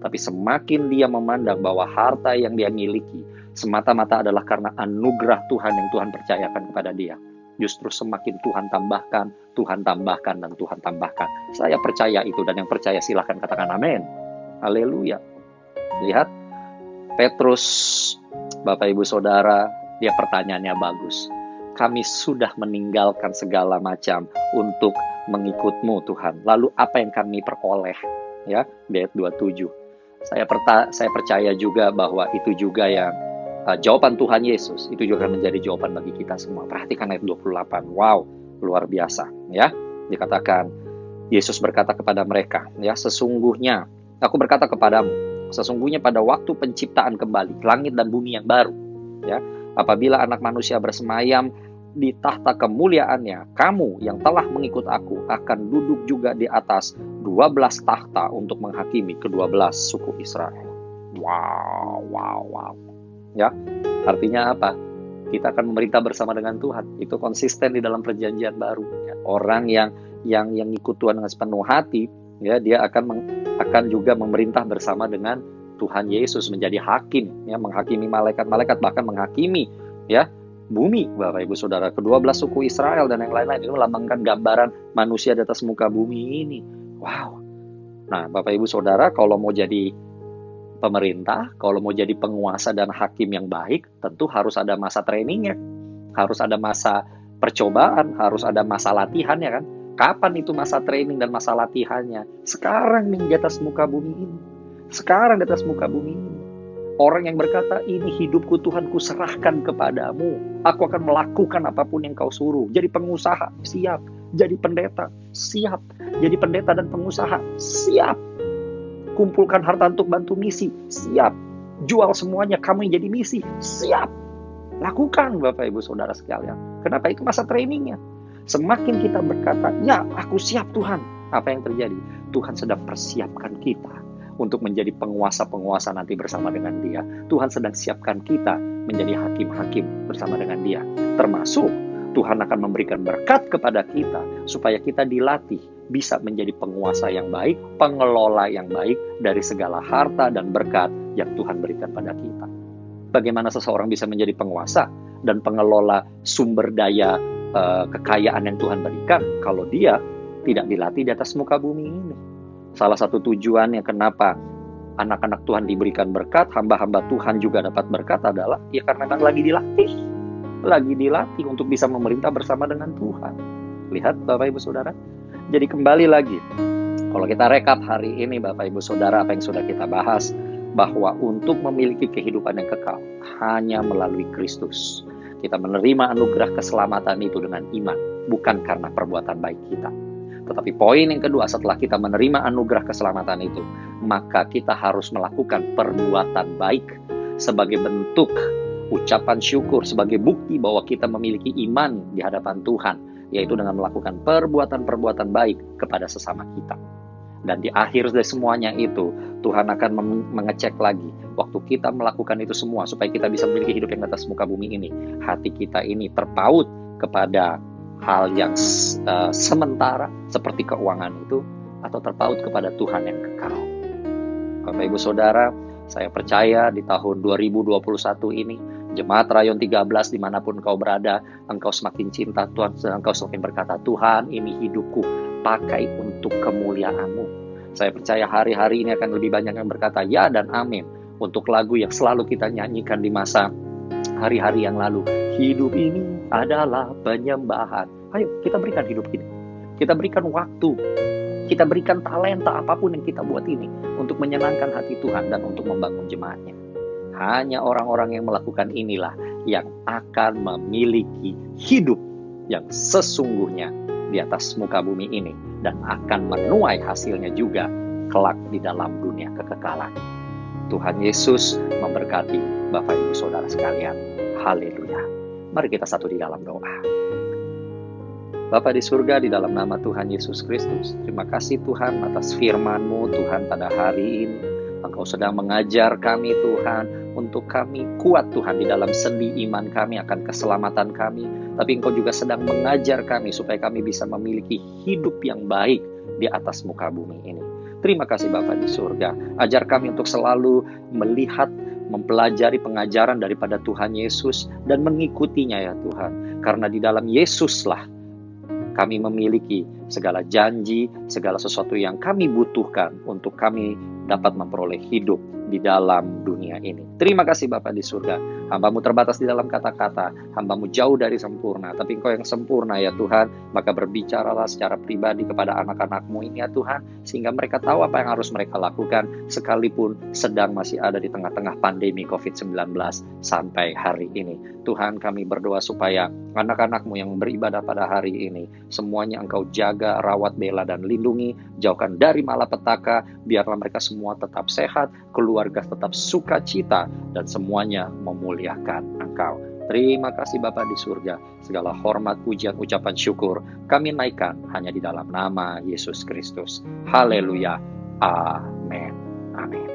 Tapi semakin dia memandang bahwa harta yang dia miliki semata-mata adalah karena anugerah Tuhan yang Tuhan percayakan kepada dia, justru semakin Tuhan tambahkan, dan Tuhan tambahkan. Saya percaya itu, dan yang percaya silahkan katakan amin. Haleluya. Lihat, Petrus, Bapak Ibu Saudara, dia pertanyaannya bagus. Kami sudah meninggalkan segala macam untuk mengikut-Mu Tuhan. Lalu apa yang kami peroleh? Ya, di ayat 27. Saya percaya juga bahwa itu juga yang jawaban Tuhan Yesus, itu juga menjadi jawaban bagi kita semua. Perhatikan ayat 28. Wow, luar biasa, ya. Dikatakan Yesus berkata kepada mereka, ya, sesungguhnya aku berkata kepadamu, sesungguhnya pada waktu penciptaan kembali langit dan bumi yang baru, ya, apabila anak manusia bersemayam di tahta kemuliaannya, kamu yang telah mengikut aku akan duduk juga di atas 12 tahta untuk menghakimi ke-12 suku Israel. Wow. Ya, artinya apa? Kita akan memerintah bersama dengan Tuhan. Itu konsisten di dalam perjanjian baru. Ya, orang yang ikut Tuhan dengan sepenuh hati, ya, dia akan juga memerintah bersama dengan Tuhan Yesus, menjadi hakim, ya, menghakimi malaikat-malaikat, bahkan menghakimi, ya, bumi, Bapak Ibu Saudara, ke-12 suku Israel dan yang lain-lain. Itu melambangkan gambaran manusia di atas muka bumi ini. Wow. Nah, Bapak Ibu Saudara, kalau mau jadi pemerintah, kalau mau jadi penguasa dan hakim yang baik, tentu harus ada masa trainingnya, harus ada masa percobaan, harus ada masa latihan, ya kan? Kapan itu masa training dan masa latihannya? Sekarang nih, di atas muka bumi ini. Sekarang di atas muka bumi ini. Orang yang berkata, ini hidupku Tuhan, ku serahkan kepadamu. Aku akan melakukan apapun yang kau suruh. Jadi pengusaha, siap. Jadi pendeta, siap. Jadi pendeta dan pengusaha, siap. Kumpulkan harta untuk bantu misi, siap. Jual semuanya, kamu yang jadi misi, siap. Lakukan, Bapak Ibu Saudara sekalian. Kenapa? Itu masa trainingnya. Semakin kita berkata, ya aku siap Tuhan. Apa yang terjadi? Tuhan sedang persiapkan kita untuk menjadi penguasa-penguasa nanti bersama dengan Dia. Tuhan sedang siapkan kita menjadi hakim-hakim bersama dengan Dia. Termasuk Tuhan akan memberikan berkat kepada kita supaya kita dilatih bisa menjadi penguasa yang baik, pengelola yang baik dari segala harta dan berkat yang Tuhan berikan pada kita. Bagaimana seseorang bisa menjadi penguasa dan pengelola sumber daya kekayaan yang Tuhan berikan kalau dia tidak dilatih di atas muka bumi ini. Salah satu tujuannya kenapa anak-anak Tuhan diberikan berkat, hamba-hamba Tuhan juga dapat berkat adalah ya karena memang lagi dilatih untuk bisa memerintah bersama dengan Tuhan. Lihat Bapak Ibu Saudara. Jadi kembali lagi, kalau kita rekap hari ini Bapak Ibu Saudara, apa yang sudah kita bahas, bahwa untuk memiliki kehidupan yang kekal hanya melalui Kristus. Kita menerima anugerah keselamatan itu dengan iman, bukan karena perbuatan baik kita. Tetapi poin yang kedua, setelah kita menerima anugerah keselamatan itu, maka kita harus melakukan perbuatan baik sebagai bentuk ucapan syukur, sebagai bukti bahwa kita memiliki iman di hadapan Tuhan, yaitu dengan melakukan perbuatan-perbuatan baik kepada sesama kita. Dan di akhir dari semuanya itu, Tuhan akan mengecek lagi waktu kita melakukan itu semua supaya kita bisa memiliki hidup yang atas muka bumi ini. Hati kita ini terpaut kepada hal yang sementara seperti keuangan itu, atau terpaut kepada Tuhan yang kekal. Bapak Ibu Saudara, saya percaya di tahun 2021 ini, Jemaat Rayon 13 dimanapun engkau berada, engkau semakin cinta Tuhan, engkau semakin berkata, Tuhan ini hidupku pakai untuk kemuliaan-Mu. Saya percaya hari-hari ini akan lebih banyak yang berkata ya dan amin untuk lagu yang selalu kita nyanyikan di masa hari-hari yang lalu. Hidup ini adalah penyembahan. Ayo kita berikan hidup ini. Kita berikan waktu. Kita berikan talenta apapun yang kita buat ini untuk menyenangkan hati Tuhan dan untuk membangun jemaatnya. Hanya orang-orang yang melakukan inilah yang akan memiliki hidup yang sesungguhnya di atas muka bumi ini dan akan menuai hasilnya juga kelak di dalam dunia kekekalan. Tuhan Yesus memberkati Bapak Ibu Saudara sekalian. Haleluya. Mari kita satu di dalam doa. Bapa di surga, di dalam nama Tuhan Yesus Kristus, terima kasih Tuhan atas firman-Mu Tuhan pada hari ini. Engkau sedang mengajar kami Tuhan, untuk kami kuat Tuhan di dalam sendi iman kami akan keselamatan kami. Tapi Engkau juga sedang mengajar kami supaya kami bisa memiliki hidup yang baik di atas muka bumi ini. Terima kasih Bapa di surga. Ajar kami untuk selalu melihat, mempelajari pengajaran daripada Tuhan Yesus dan mengikutinya ya Tuhan. Karena di dalam Yesuslah kami memiliki segala janji, segala sesuatu yang kami butuhkan untuk kami dapat memperoleh hidup di dalam dunia ini. Terima kasih Bapa di surga. Hamba-Mu terbatas di dalam kata-kata, hamba-Mu jauh dari sempurna, tapi Engkau yang sempurna ya Tuhan. Maka berbicaralah secara pribadi kepada anak-anak-Mu ini ya Tuhan, sehingga mereka tahu apa yang harus mereka lakukan, sekalipun sedang masih ada di tengah-tengah pandemi COVID-19 sampai hari ini. Tuhan, kami berdoa supaya anak-anak-Mu yang beribadah pada hari ini, semuanya Engkau jaga, rawat, bela, dan lindungi, jauhkan dari malapetaka, biarlah mereka semua tetap sehat, keluarga tetap sukacita, dan semuanya memuliakan Engkau. Terima kasih Bapa di surga. Segala hormat, pujian, ucapan syukur kami naikkan hanya di dalam nama Yesus Kristus. Haleluya. Amin. Amin.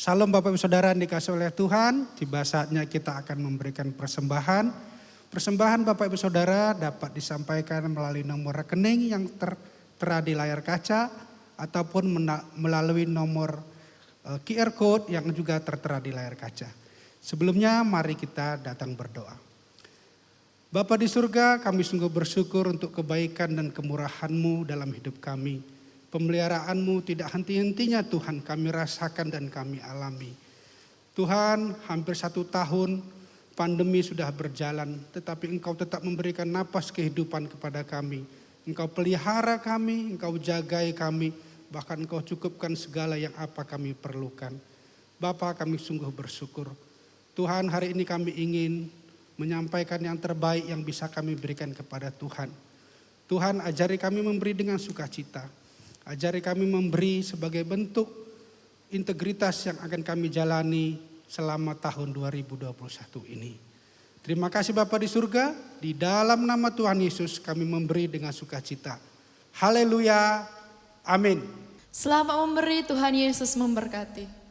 Salam Bapak Ibu Saudara yang dikasih oleh Tuhan, tiba saatnya kita akan memberikan persembahan. Persembahan Bapak Ibu Saudara dapat disampaikan melalui nomor rekening yang tertera di layar kaca ataupun melalui nomor QR Code yang juga tertera di layar kaca. Sebelumnya mari kita datang berdoa. Bapa di surga, kami sungguh bersyukur untuk kebaikan dan kemurahan-Mu dalam hidup kami. Pemeliharaan-Mu tidak henti-hentinya Tuhan kami rasakan dan kami alami. Tuhan, hampir 1 tahun pandemi sudah berjalan, tetapi Engkau tetap memberikan napas kehidupan kepada kami. Engkau pelihara kami, Engkau jagai kami, bahkan Engkau cukupkan segala yang apa kami perlukan. Bapa, kami sungguh bersyukur. Tuhan, hari ini kami ingin menyampaikan yang terbaik yang bisa kami berikan kepada Tuhan. Tuhan, ajari kami memberi dengan sukacita. Ajari kami memberi sebagai bentuk integritas yang akan kami jalani selama tahun 2021 ini. Terima kasih Bapa di surga, di dalam nama Tuhan Yesus kami memberi dengan sukacita. Haleluya, amin. Selamat memberi, Tuhan Yesus memberkati.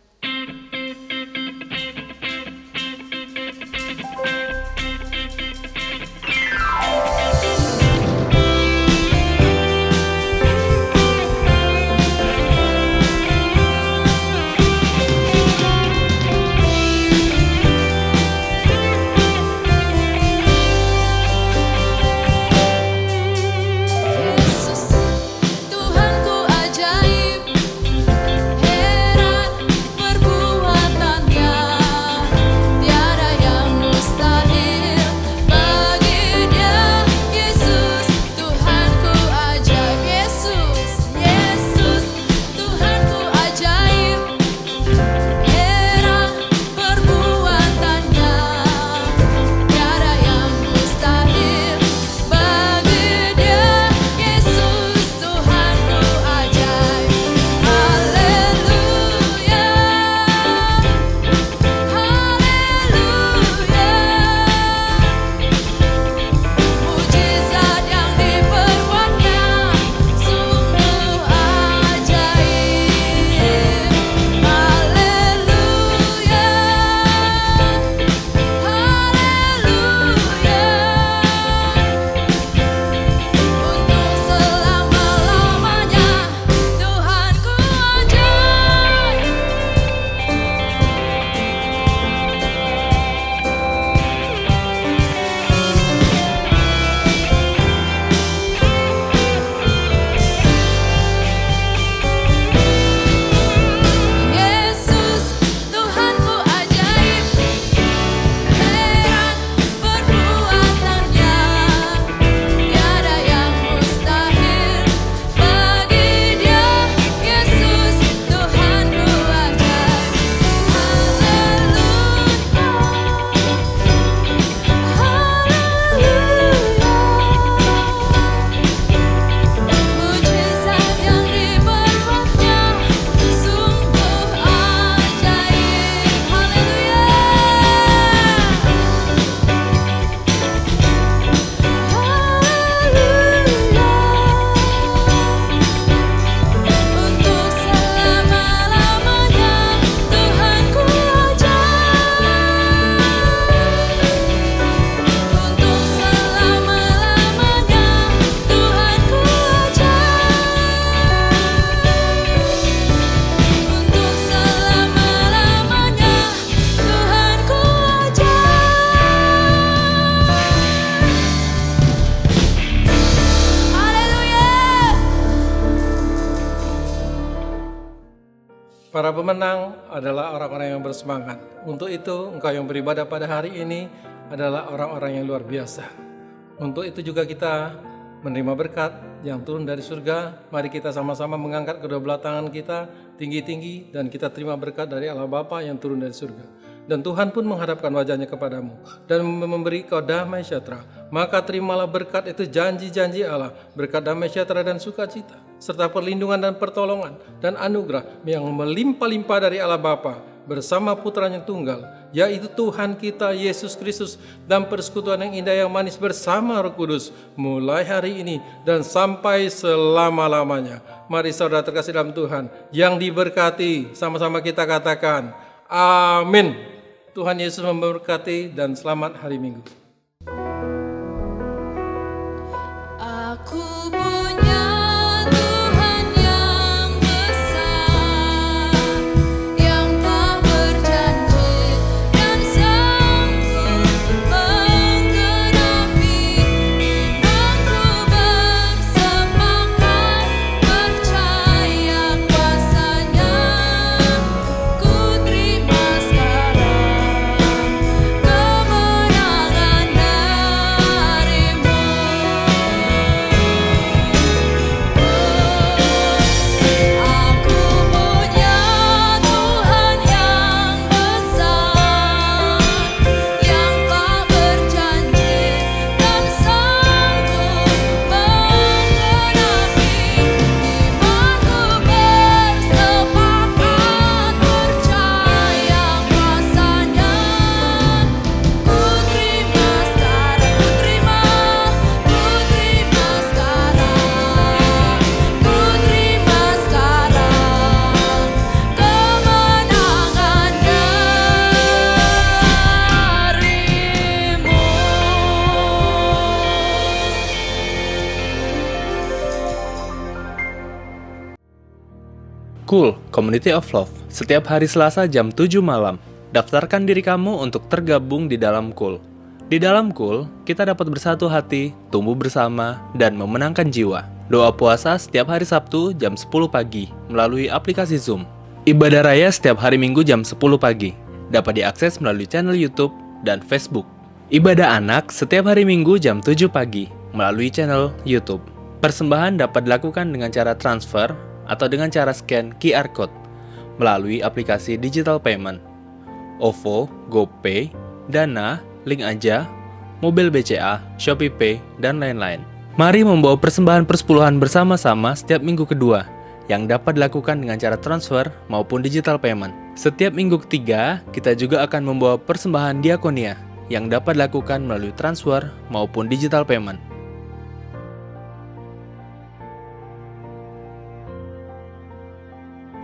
Para pemenang adalah orang-orang yang bersemangat. Untuk itu, engkau yang beribadah pada hari ini adalah orang-orang yang luar biasa. Untuk itu juga kita menerima berkat yang turun dari surga. Mari kita sama-sama mengangkat kedua belah tangan kita tinggi-tinggi dan kita terima berkat dari Allah Bapa yang turun dari surga. Dan Tuhan pun menghadapkan wajahnya kepadamu dan memberi kau damai sejahtera. Maka terimalah berkat itu, janji-janji Allah, berkat damai sejahtera dan sukacita, serta perlindungan dan pertolongan dan anugerah yang melimpah-limpah dari Allah Bapa bersama Putranya tunggal, yaitu Tuhan kita Yesus Kristus, dan persekutuan yang indah yang manis bersama Roh Kudus, mulai hari ini dan sampai selama-lamanya. Mari saudara terkasih dalam Tuhan yang diberkati, sama-sama kita katakan amin. Tuhan Yesus memberkati dan selamat hari Minggu. Aku punya Tuhan yang besar, yang tak berjanji dan sanggup menggenapi imanku, bersepakat percaya kuasa-Nya. Ku terima sekarang kemenangan Cool Community of Love, setiap hari Selasa jam 7 malam. Daftarkan diri kamu untuk tergabung di dalam Cool. Di dalam Cool, kita dapat bersatu hati, tumbuh bersama, dan memenangkan jiwa. Doa puasa setiap hari Sabtu jam 10 pagi melalui aplikasi Zoom. Ibadah raya setiap hari Minggu jam 10 pagi. Dapat diakses melalui channel YouTube dan Facebook. Ibadah anak setiap hari Minggu jam 7 pagi melalui channel YouTube. Persembahan dapat dilakukan dengan cara transfer atau dengan cara scan QR Code melalui aplikasi digital payment. OVO, GoPay, Dana, Link Aja, Mobil BCA, ShopeePay, dan lain-lain. Mari membawa persembahan persepuluhan bersama-sama setiap minggu kedua yang dapat dilakukan dengan cara transfer maupun digital payment. Setiap minggu ketiga, kita juga akan membawa persembahan diakonia yang dapat dilakukan melalui transfer maupun digital payment.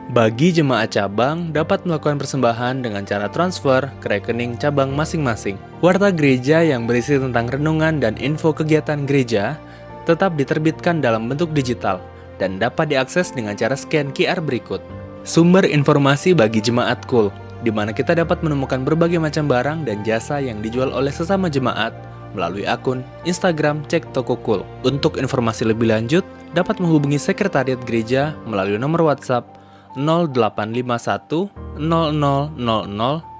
Bagi jemaat cabang dapat melakukan persembahan dengan cara transfer ke rekening cabang masing-masing. Warta gereja yang berisi tentang renungan dan info kegiatan gereja tetap diterbitkan dalam bentuk digital dan dapat diakses dengan cara scan QR berikut. Sumber informasi bagi jemaat Cool, di mana kita dapat menemukan berbagai macam barang dan jasa yang dijual oleh sesama jemaat melalui akun Instagram Cek Toko Cool. Untuk informasi lebih lanjut, dapat menghubungi sekretariat gereja melalui nomor WhatsApp 0851 0000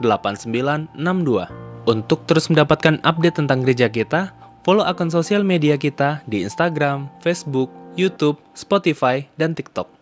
8962. Untuk terus mendapatkan update tentang gereja kita, follow akun sosial media kita di Instagram, Facebook, YouTube, Spotify, dan TikTok.